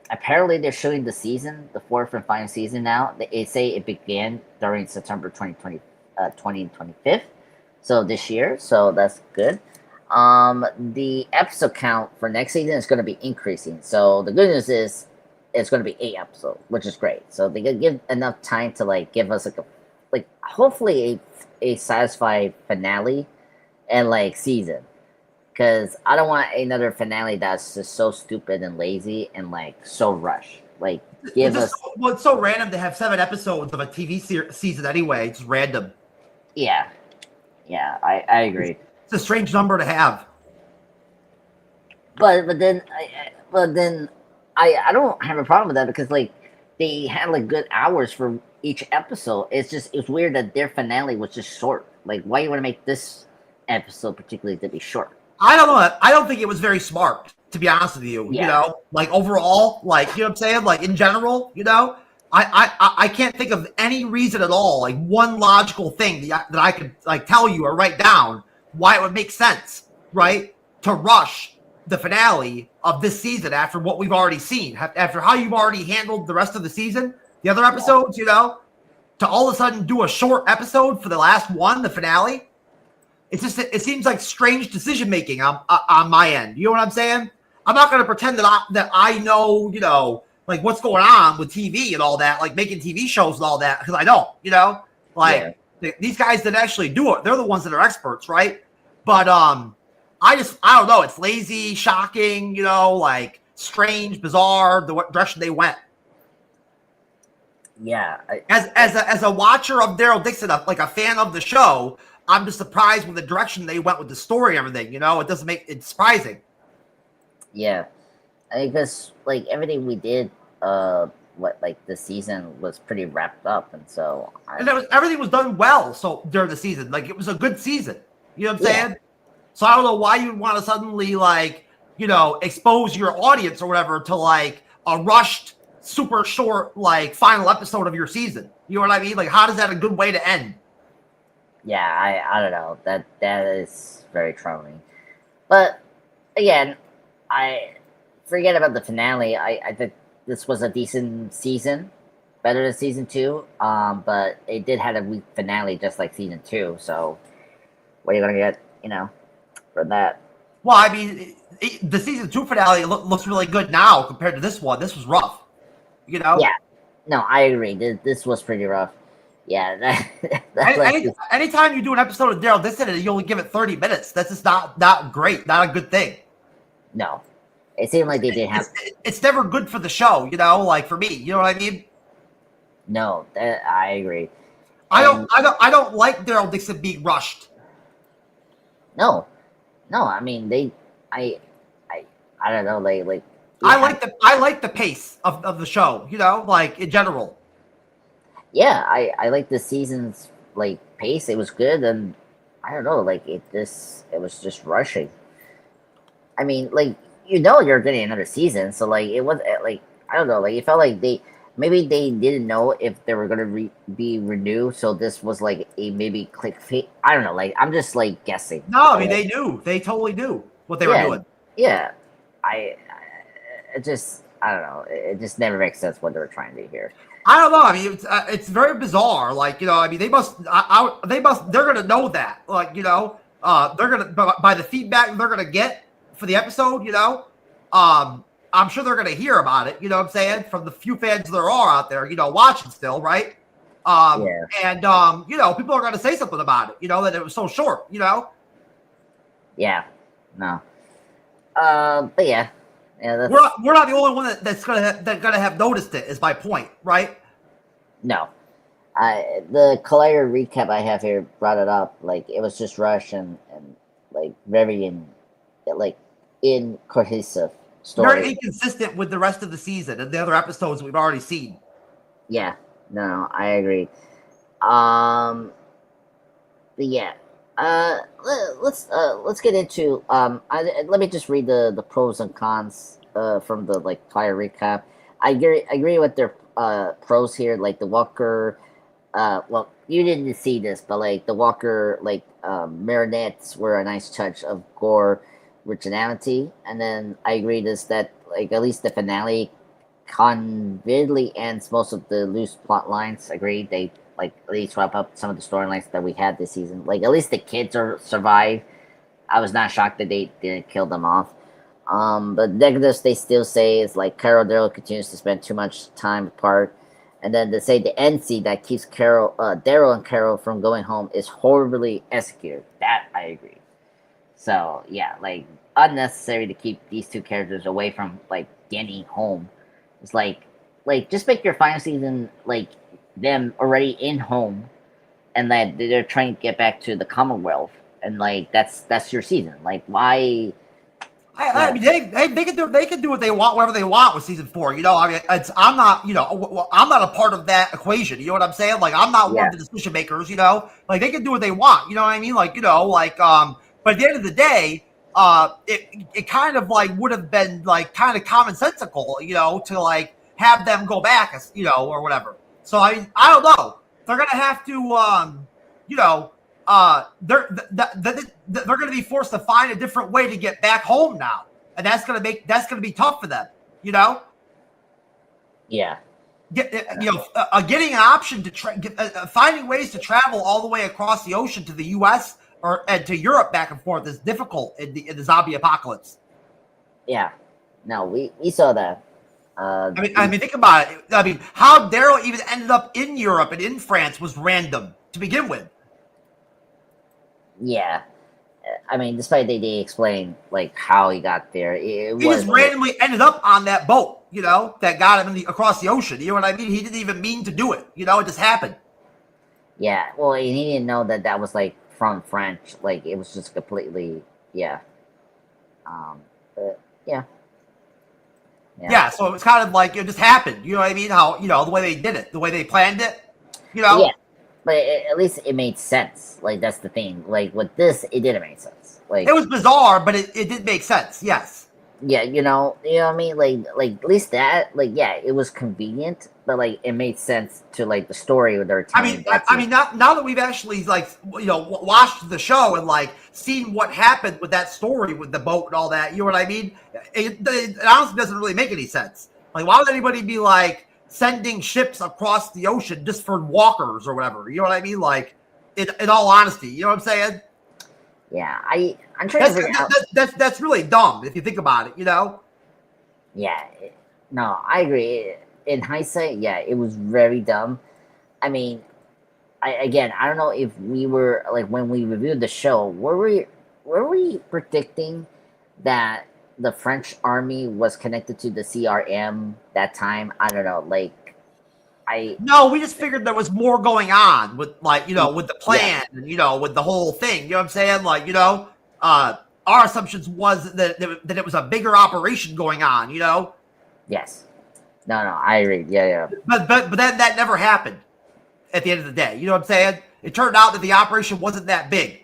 S2: apparently they're showing the season, the 4th and final season now. They say it began during September 2025, so this year, so that's good. The episode count for next season is going to be increasing, so the good news is it's going to be 8 episodes, which is great. So they can give enough time to give us hopefully a satisfying finale and season, because I don't want another finale that's just so stupid and lazy and so rushed.
S1: It's so random to have 7 episodes of a TV season anyway. It's random.
S2: Yeah, I agree.
S1: It's a strange number to have.
S2: But then I don't have a problem with that because they had good hours for each episode. It's weird that their finale was just short. Why you want to make this episode particularly to be short?
S1: I don't know. I don't think it was very smart, to be honest with you.
S2: Yeah.
S1: Overall, you know what I'm saying? In general, I can't think of any reason at all, one logical thing that I could tell you or write down why it would make sense, right, to rush the finale of this season after what we've already seen, after how you've already handled the rest of the season, the other episodes, to all of a sudden do a short episode for the last one, the finale. It's just, it seems like strange decision making on my end. You know what I'm saying? I'm not going to pretend that I know, you know, like what's going on with TV and all that, like making TV shows and all that, because I don't, you know, like these guys that actually do it, they're the ones that are experts, right? But I don't know. It's lazy, shocking, you know, like strange, bizarre, the direction they went.
S2: Yeah.
S1: As a watcher of Daryl Dixon, like a fan of the show, I'm just surprised with the direction they went with the story and everything. You know, it doesn't make it surprising.
S2: Yeah, I guess like everything we did, this season was pretty wrapped up, and so
S1: everything was done well. So during the season, like it was a good season. You know what I'm saying? So I don't know why you'd want to suddenly like, you know, expose your audience or whatever to like a rushed, super short, like final episode of your season. You know what I mean? Like, how does that a good way to end?
S2: Yeah, I don't know. That is very troubling. But again, I forget about the finale. I think this was a decent season, better than season 2. But it did have a weak finale, just like season 2. So, what are you gonna get, you know, for that?
S1: Well, I mean, the season 2 finale looks really good now compared to this one. This was rough, you know.
S2: Yeah, no, I agree. This was pretty rough. Yeah,
S1: anytime you do an episode of Daryl Dixon and you only give it 30 minutes, that's just not great, not a good thing.
S2: No, it seemed like they didn't have.
S1: It's never good for the show, you know. Like for me, you know what I mean?
S2: No, I agree.
S1: I don't like Daryl Dixon being rushed.
S2: No. I mean, I don't know. Like
S1: I like the pace of the show, you know, like in general.
S2: Yeah, I like the season's like pace. It was good, and I don't know, like it was just rushing. I mean, like you're getting another season, so like it was like I don't know, like it felt like they didn't know if they were gonna be renewed, so this was like a maybe clickbait. I don't know, like I'm just like guessing.
S1: No, I mean they knew, they totally knew what they were doing.
S2: Yeah, I don't know, it just never makes sense what they were trying to do here.
S1: I don't know. I mean, it's very bizarre. Like, you know, I mean, they're going to know that. Like, you know, they're going to, by the feedback they're going to get for the episode, you know, I'm sure they're going to hear about it, you know what I'm saying, from the few fans there are out there, you know, watching still, right? And, you know, people are going to say something about it, you know, that it was so short, you know?
S2: Yeah. No. But yeah. Yeah,
S1: we're not the only one that's gonna have noticed it. Is my point, right?
S2: No, the Collider recap I have here brought it up. Like it was just rushed and like very incohesive story.
S1: Very inconsistent with the rest of the season and the other episodes we've already seen.
S2: Yeah, no, I agree. But yeah. Let's get into let me just read the pros and cons from the like prior recap. I agree with their pros here, like the Walker. Well, you didn't see this, but like the Walker marionettes were a nice touch of gore originality, and then I agree that like at least the finale conveniently ends most of the loose plot lines. Agreed, they like at least wrap up some of the storylines that we had this season. Like at least the kids survive. I was not shocked that they didn't kill them off. But negatives they still say is like Carol Daryl continues to spend too much time apart, and then they say the NC that keeps Daryl and Carol from going home is horribly executed. That I agree. So yeah, like unnecessary to keep these two characters away from like getting home. It's like just make your final season like them already in home, and that they're trying to get back to the Commonwealth, and like that's your season. Like why?
S1: I mean, they can do what they want, whatever they want with season 4. You know, I mean, I'm not, you know, I'm not a part of that equation. You know what I'm saying? Like, I'm not one of the decision makers. You know, like they can do what they want. You know what I mean? Like, you know, like but at the end of the day, it kind of like would have been like kind of commonsensical, you know, to like have them go back, you know, or whatever. So I don't know. They're gonna have to, you know, they're going to be forced to find a different way to get back home now, and that's going to be tough for them, you know.
S2: Yeah,
S1: getting an option to finding ways to travel all the way across the ocean to the U.S. and to Europe back and forth is difficult in the zombie apocalypse.
S2: Yeah, no, we saw that.
S1: I mean, think about it. I mean, how Daryl even ended up in Europe and in France was random to begin with.
S2: Yeah, I mean, despite they explain like how he got there, he
S1: just randomly ended up on that boat, that got him across the ocean. You know what I mean? He didn't even mean to do it. It just happened.
S2: Yeah, well, and he didn't know that was like from French. Like it was just completely, yeah. But yeah.
S1: Yeah, so it was kind of like it just happened. You know what I mean? How the way they did it, the way they planned it.
S2: Yeah, but at least it made sense. Like that's the thing. Like with this, it didn't make sense. Like
S1: it was bizarre, but it did make sense. Yes.
S2: Yeah, you know what I mean. Like at least that. Like yeah, it was convenient, but like it made sense to like the story they're telling.
S1: I mean, now that we've actually watched the show and like seen what happened with that story with the boat and all that. You know what I mean? It honestly doesn't really make any sense. Like, why would anybody be like sending ships across the ocean just for walkers or whatever? You know what I mean? Like, in all honesty, you know what I'm saying?
S2: Yeah, I'm trying to figure out.
S1: That's really dumb if you think about it.
S2: Yeah, no, I agree. In hindsight, yeah, it was very dumb. I mean, I don't know if we were like when we reviewed the show, were we predicting that the French army was connected to the CRM that time? I don't know. Like,
S1: No, we just figured there was more going on with with the plan and with the whole thing. You know what I'm saying? Like, our assumptions was that it was a bigger operation going on.
S2: Yes. No, I agree. Yeah.
S1: But then that never happened at the end of the day. You know what I'm saying? It turned out that the operation wasn't that big.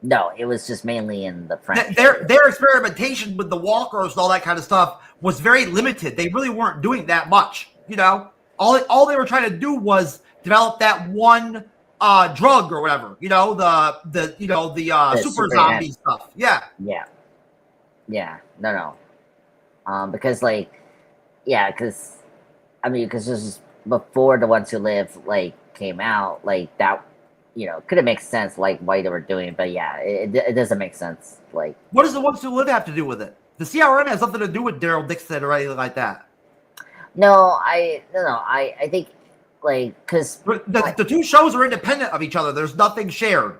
S2: No, it was just mainly in the French.
S1: Their experimentation with the walkers and all that kind of stuff was very limited. They really weren't doing that much. All they were trying to do was develop that one drug or whatever. The super zombie stuff. Yeah.
S2: No. Because because this is before The Ones Who Live came out, that could have made sense why they were doing it, but yeah, it doesn't make sense. What
S1: does The Ones Who Live have to do with it? The CRM has nothing to do with Daryl Dixon or anything like that.
S2: No, I think because
S1: the two shows are independent of each other. There's nothing shared.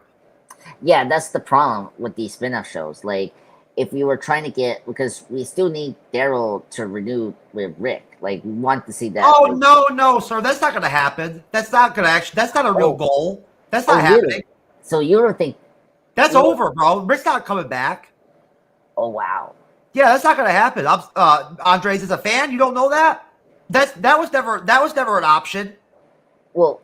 S2: Yeah, that's the problem with these spin-off shows. If we were trying to get, because we still need Daryl to renew with Rick. We want to see that.
S1: Oh, no, sir. That's not going to happen. That's not going to that's not a real goal. That's not happening. Really?
S2: So you don't think.
S1: That's over, bro. Rick's not coming back.
S2: Oh, wow.
S1: Yeah, that's not going to happen. Andres is a fan. You don't know that? That was never an option.
S2: Well.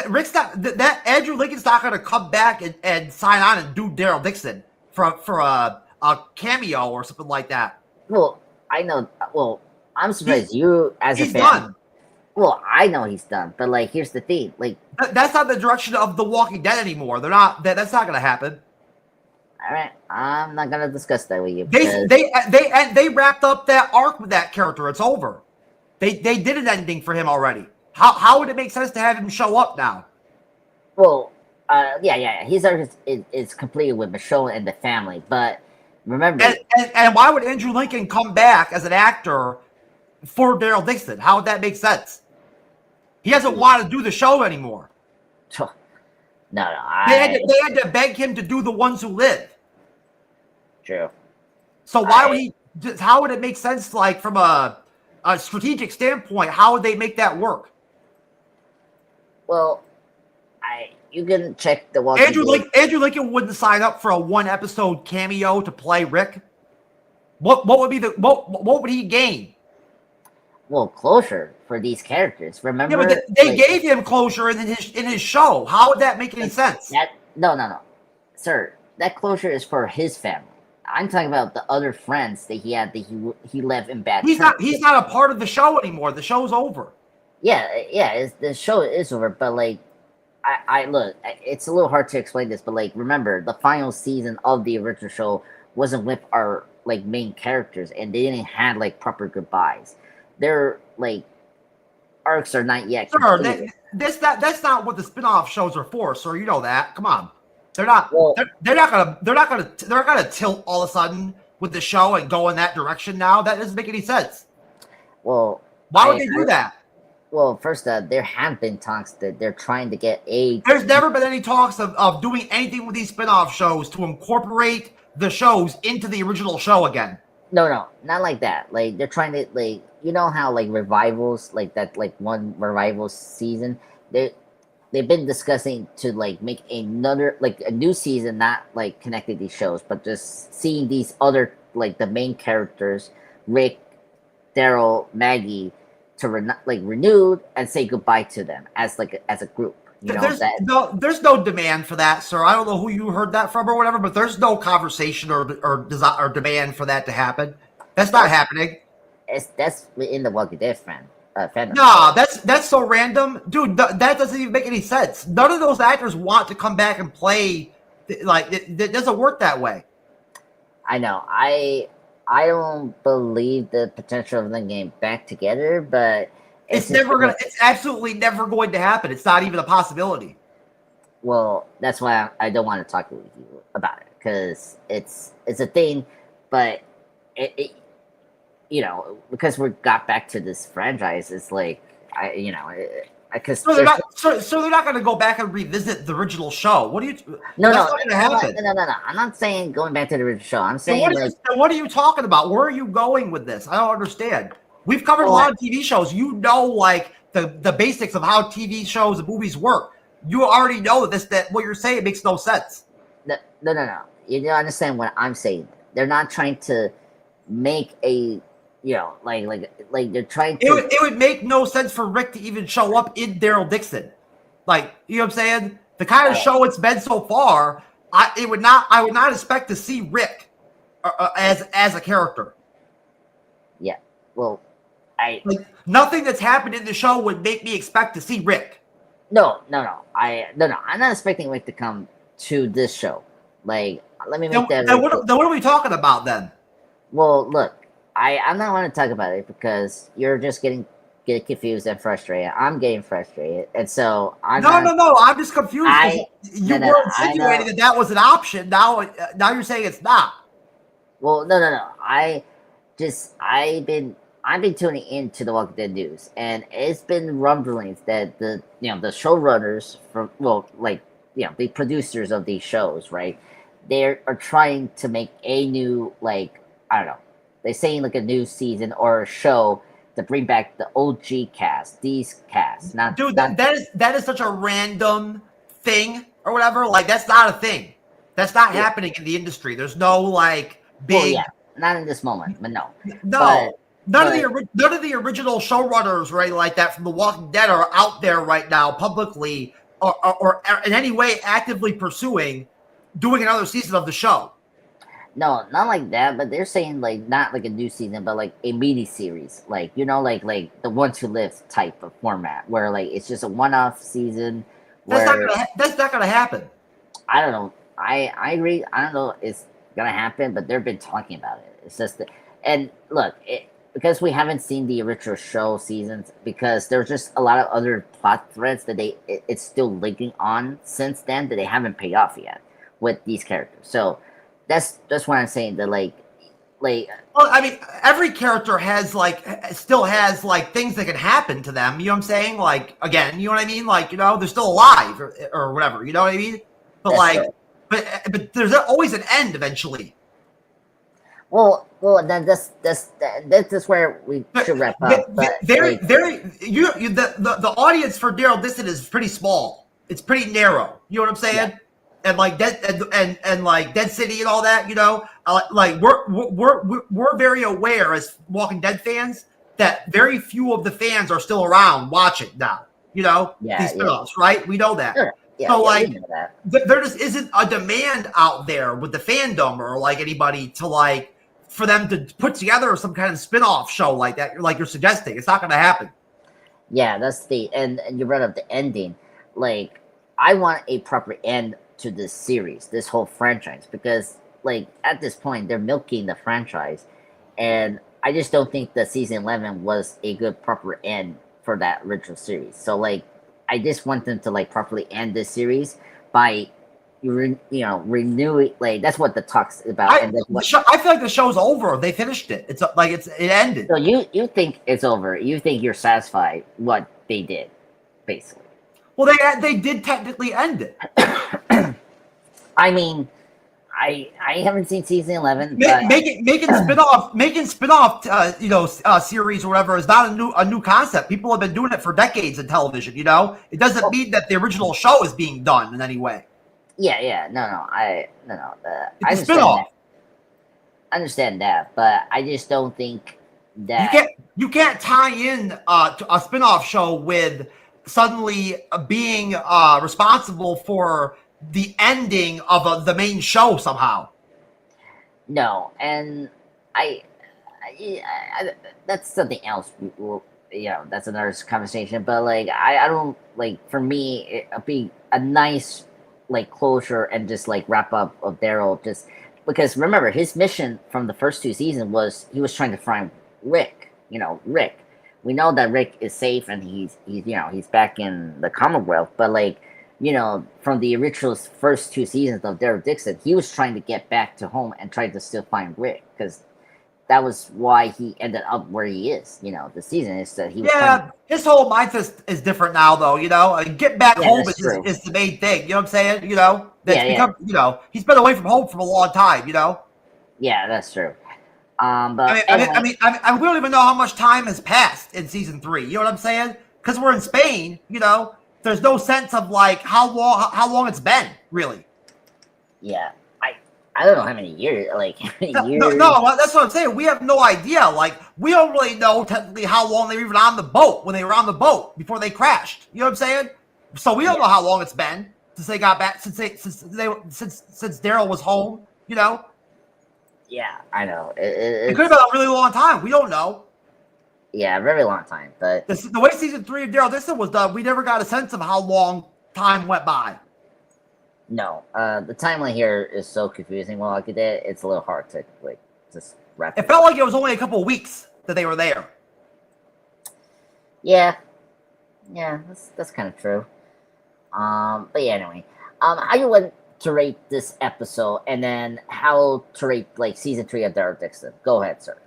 S1: Rick's not, that Andrew Lincoln's not going to come back and sign on and do Daryl Dixon for a cameo or something like that.
S2: Well, I know. Well, I'm surprised you as a fan.
S1: He's done.
S2: Well, I know he's done, but here's the thing.
S1: That's not the direction of The Walking Dead anymore. They're not. That's not going to happen.
S2: All right, I'm not going to discuss that with you.
S1: They wrapped up that arc with that character. It's over. They did an ending for him already. How would it make sense to have him show up now?
S2: Well, yeah. His arc is completed with Michonne and the family, but remember.
S1: And why would Andrew Lincoln come back as an actor for Daryl Dixon? How would that make sense? He doesn't want to do the show anymore.
S2: No.
S1: They had to beg him to do The Ones Who Live.
S2: True.
S1: So how would it make sense? From a strategic standpoint, how would they make that work?
S2: Well, you can check the one.
S1: Andrew Lincoln wouldn't sign up for a 1-episode cameo to play Rick. What would he gain?
S2: Well, closure for these characters. Remember,
S1: yeah, but they gave him closure in his show. How would that make any sense?
S2: No, sir. That closure is for his family. I'm talking about the other friends that he had that he left in bad terms.
S1: He's not a part of the show anymore. The show's over.
S2: Yeah. The show is over, but I look. It's a little hard to explain this, but remember, the final season of the original show wasn't with our main characters, and they didn't have proper goodbyes. They're arcs are not yet
S1: Sir,
S2: completed.
S1: that's not what the spin-off shows are for, sir. You know that. Come on. They're not
S2: Well,
S1: they're not gonna tilt all of a sudden with the show and go in that direction now. That doesn't make any sense.
S2: well,
S1: Why would they do that?
S2: Well, first, there have been talks that they're trying to get a.
S1: There's never been any talks of doing anything with these spin-off shows to incorporate the shows into the original show again.
S2: No, not like that. Like they're trying to you know how revivals one revival season they've been discussing to make another a new season, not connected these shows, but just seeing these other the main characters, Rick, Daryl, Maggie, to renewed and say goodbye to them as a group. You know,
S1: there's no demand for that, sir. I don't know who you heard that from or whatever, but there's no conversation or demand for that to happen. That's not happening.
S2: That's in the Walking Dead fandom.
S1: Nah, that's so random, dude. That doesn't even make any sense. None of those actors want to come back and play. It doesn't work that way.
S2: I know. I don't believe the potential of them getting back together, but
S1: it's absolutely never going to happen. It's not even a possibility.
S2: Well, that's why I don't want to talk with you about it, because it's a thing, but it because we got back to this franchise, it's so they're
S1: not going to go back and revisit the original show. What do you?
S2: No,
S1: not going to happen.
S2: No. I'm not saying going back to the original show. I'm saying
S1: what are you talking about? Where are you going with this? I don't understand. We've covered a lot of TV shows. You know, the basics of how TV shows and movies work. You already know that what you're saying makes no sense.
S2: No. You don't understand what I'm saying. They're not trying to make a they're trying to.
S1: It would make no sense for Rick to even show up in Daryl Dixon. You know what I'm saying? The kind of show it's been so far, I would not expect to see Rick as a character.
S2: Yeah. Well,
S1: nothing that's happened in the show would make me expect to see Rick.
S2: No. I'm not expecting Rick to come to this show. Let me make that.
S1: Then what are we talking about then?
S2: Well, look, I'm not want to talk about it because you're just getting confused and frustrated. I'm getting frustrated, and so I'm.
S1: No. I'm just confused. You were insinuating that was an option. Now you're saying it's not.
S2: Well, no. I've been tuning into the Walking Dead news, and it's been rumblings that the showrunners the producers of these shows, right? They are trying to make a new I don't know. They're saying a new season or a show to bring back the OG cast, these casts.
S1: That is such a random thing or whatever. That's not a thing. That's not happening in the industry. There's no big.
S2: Well, yeah, not in this moment, but no.
S1: No. None of the original showrunners, right, like that from The Walking Dead are out there right now publicly or in any way actively pursuing doing another season of the show.
S2: No, not like that, but they're saying not a new season, but a mini series, like the Ones Who Live type of format, where it's just a one-off season.
S1: That's not gonna happen.
S2: I don't know. I agree. I don't know if it's gonna happen, but they've been talking about it. It's just and look, because we haven't seen the original show seasons, because there's just a lot of other plot threads that it's still linking on since then that they haven't paid off yet with these characters. So. That's what I'm saying. That well,
S1: I mean, every character has still has things that can happen to them. You know what I'm saying? Again, you know what I mean? They're still alive or whatever. You know what I mean? But but there's always an end eventually.
S2: Well, then that's where we should wrap up. But
S1: the audience for Daryl Dixon is pretty small. It's pretty narrow. You know what I'm saying? Yeah. And Dead City and all that, we're very aware as Walking Dead fans that very few of the fans are still around watching now. These spinoffs, right? We know that.
S2: Sure. Yeah,
S1: so
S2: we know that.
S1: There just isn't a demand out there with the fandom or anybody to for them to put together some kind of spinoff show like that. You're suggesting it's not going to happen.
S2: Yeah, that's and you brought up the ending. I want a proper end to this series, this whole franchise, because at this point they're milking the franchise, and I just don't think that season 11 was a good proper end for that original series. So like, I just want them to like properly end this series by renew it. Like that's what the talk's about.
S1: I feel like the show's over. They finished it. It's like it ended.
S2: So you think it's over? You think you're satisfied what they did, basically?
S1: Well, they did technically end it.
S2: I mean, I haven't seen season 11.
S1: Making spinoff series or whatever is not a new concept. People have been doing it for decades in television. It doesn't mean that the original show is being done in any way.
S2: Yeah, no. I
S1: It's a spinoff.
S2: I understand that, but I just don't think that
S1: you can't tie in to a spinoff show with suddenly being responsible for the ending of the main show somehow.
S2: No, and I that's something else. That's another conversation. But like, I don't like. For me, it'd be a nice like closure and just like wrap up of Daryl. Just because remember his mission from the first 2 seasons was he was trying to find Rick. Rick. We know that Rick is safe and he's back in the Commonwealth, but like. From the original first 2 seasons of Daryl Dixon, he was trying to get back to home and try to still find Rick because that was why he ended up where he is. The season is that he was.
S1: Yeah, his whole mindset is different now, though. Get back home is the main thing. You know what I'm saying? He's been away from home for a long time.
S2: Yeah, that's true.
S1: But we don't even know how much time has passed in season 3. You know what I'm saying? Because we're in Spain. There's no sense of like how long it's been, really.
S2: Yeah, I don't know how many years. Like years.
S1: No, that's what I'm saying. We have no idea. Like we don't really know technically how long they were even on the boat when they were on the boat before they crashed. You know what I'm saying? So we don't know how long it's been since they got back since Daryl was home.
S2: Yeah, I know.
S1: It could have been a really long time. We don't know.
S2: Yeah, a very long time. But
S1: the way season 3 of Daryl Dixon was done, we never got a sense of how long time went by.
S2: No, the timeline here is so confusing. Well, like it's a little hard to like just wrap.
S1: It felt like it was only a couple of weeks that they were there.
S2: Yeah, that's kind of true. But yeah, anyway, how you want to rate this episode, and then how to rate like season 3 of Daryl Dixon? Go ahead, sir.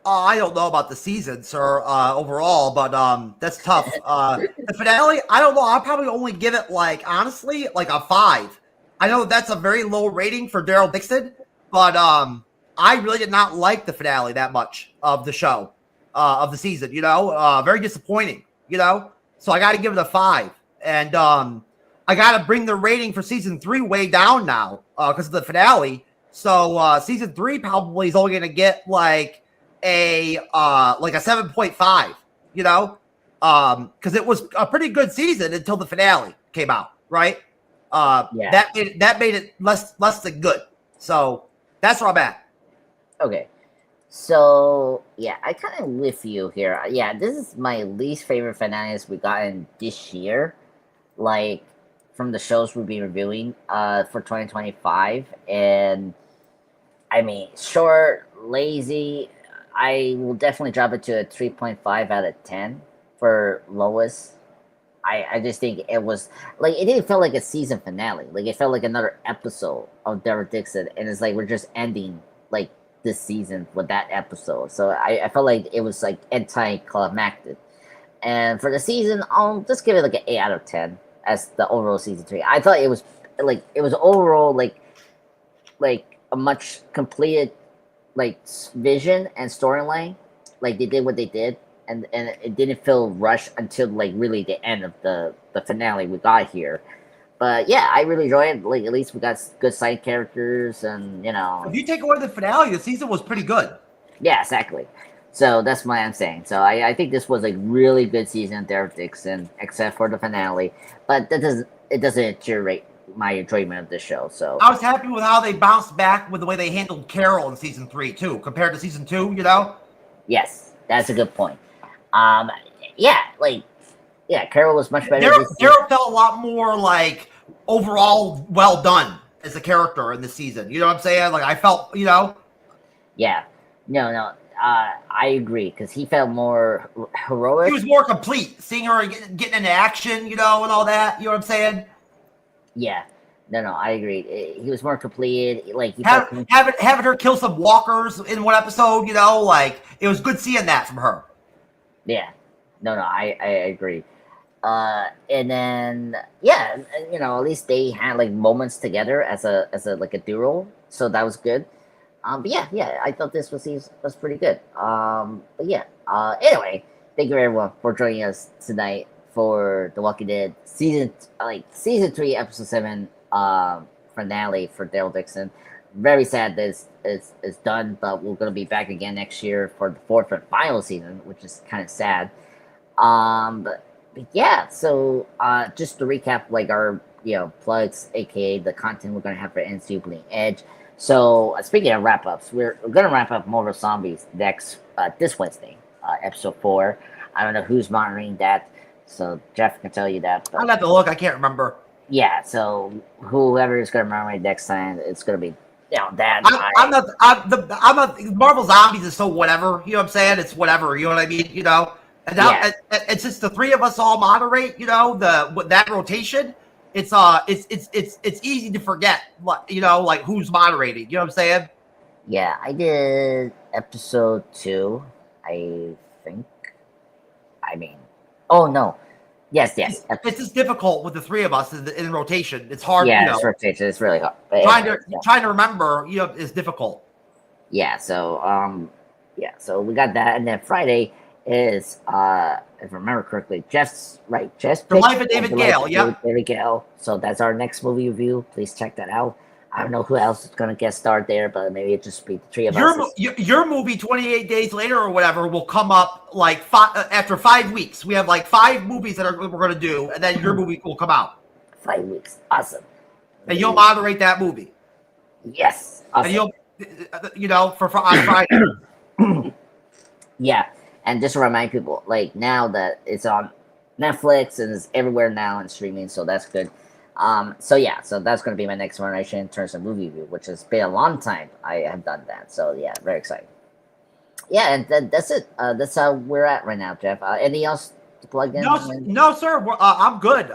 S1: I don't know about the season, sir, overall, but that's tough. The finale, I don't know. I'll probably only give it, honestly, a 5. I know that's a very low rating for Daryl Dixon, but I really did not like the finale that much of the show, of the season, very disappointing, So I got to give it a 5. And I got to bring the rating for season 3 way down now because of the finale. So season 3 probably is only going to get, a 7.5, because it was a pretty good season until the finale came out, right? That made it less than good. So that's where I'm at.
S2: Okay. So yeah, I kind of with you here. Yeah, this is my least favorite finales we gotten this year, from the shows we'll be reviewing for 2025. And I mean, short, lazy. I will definitely drop it to a 3.5 out of 10 for lowest. I just think it was it didn't feel like a season finale. It felt like another episode of Daryl Dixon, and it's we're just ending this season with that episode. So I felt like it was anticlimactic. And for the season, I'll just give it an 8 out of 10 as the overall season 3. I thought it was overall a much completed vision and storyline. They did what they did, and it didn't feel rushed until really the end of the finale we got here. But yeah, I really enjoyed it. At least we got good side characters, and
S1: if you take away the finale, the season was pretty good.
S2: Yeah, exactly. So that's what I'm saying. So I think this was a really good season of Daryl Dixon, except for the finale. But it doesn't deteriorate my enjoyment of the show. So
S1: I was happy with how they bounced back with the way they handled Carol in season 3 too, compared to season 2.
S2: Yes, that's a good point. Carol was much better.
S1: Daryl felt a lot more overall well done as a character in the season. You know what I'm saying? I felt,
S2: Yeah, no. I agree because he felt more heroic.
S1: He was more complete, seeing her getting into action, and all that. You know what I'm saying?
S2: Yeah. No, I agree. He was more complete. Like
S1: having her kill some walkers in one episode, like it was good seeing that from her.
S2: Yeah. No, I agree. And then at least they had like moments together as a like a duo, so that was good. But yeah, I thought this was pretty good. But yeah. Anyway, thank you everyone for joining us tonight for The Walking Dead season 3, episode 7 finale for Daryl Dixon. Very sad this is done, but we're gonna be back again next year for the 4th and final season, which is kind of sad. But yeah, so just to recap, like our plugs, aka the content we're gonna have for MCU Bleeding Edge. So speaking of wrap ups, we're gonna wrap up Mortal Zombies next this Wednesday, episode 4. I don't know who's monitoring that, so Jeff can tell you that.
S1: I'll have to look. I can't remember.
S2: Yeah, so whoever is gonna monitor next time, it's gonna be that.
S1: I'm not. Marvel Zombies is so whatever. You know what I'm saying? It's whatever. You know what I mean? And now, it's just the 3 of us all moderate. That rotation. It's easy to forget. Like who's moderating. You know what I'm saying?
S2: Yeah, I did episode 2. I think. I mean, oh no. Yes.
S1: It's just difficult with the 3 of us in rotation. It's hard.
S2: Yeah, it's rotation. It's really hard.
S1: Trying to remember, is difficult.
S2: Yeah. So So we got that, and then Friday is, if I remember correctly, Jeff's
S1: The Life of David Gale. Yeah.
S2: David Gale. So that's our next movie review. Please check that out. I don't know who else is going to get started there, but maybe it just be the 3 of us.
S1: Your movie, 28 Days Later or whatever, will come up like after 5 weeks. We have like 5 movies that we're going to do, and then your movie will come out.
S2: 5 weeks. Awesome.
S1: And you'll moderate that movie.
S2: Yes. Awesome.
S1: And you'll, on Friday.
S2: Yeah. And just to remind people, like now that it's on Netflix and it's everywhere now and streaming, so that's good. So that's going to be my next moderation in terms of movie review, which has been a long time I have done that. So yeah, very excited. Yeah, and that's it. That's how we're at right now, Jeff. Anything else to plug in?
S1: No, sir. I'm good.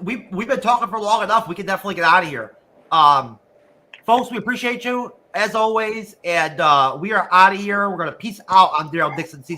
S1: We've been talking for long enough. We can definitely get out of here. Folks, we appreciate you as always, and we are out of here. We're gonna peace out on Daryl Dixon season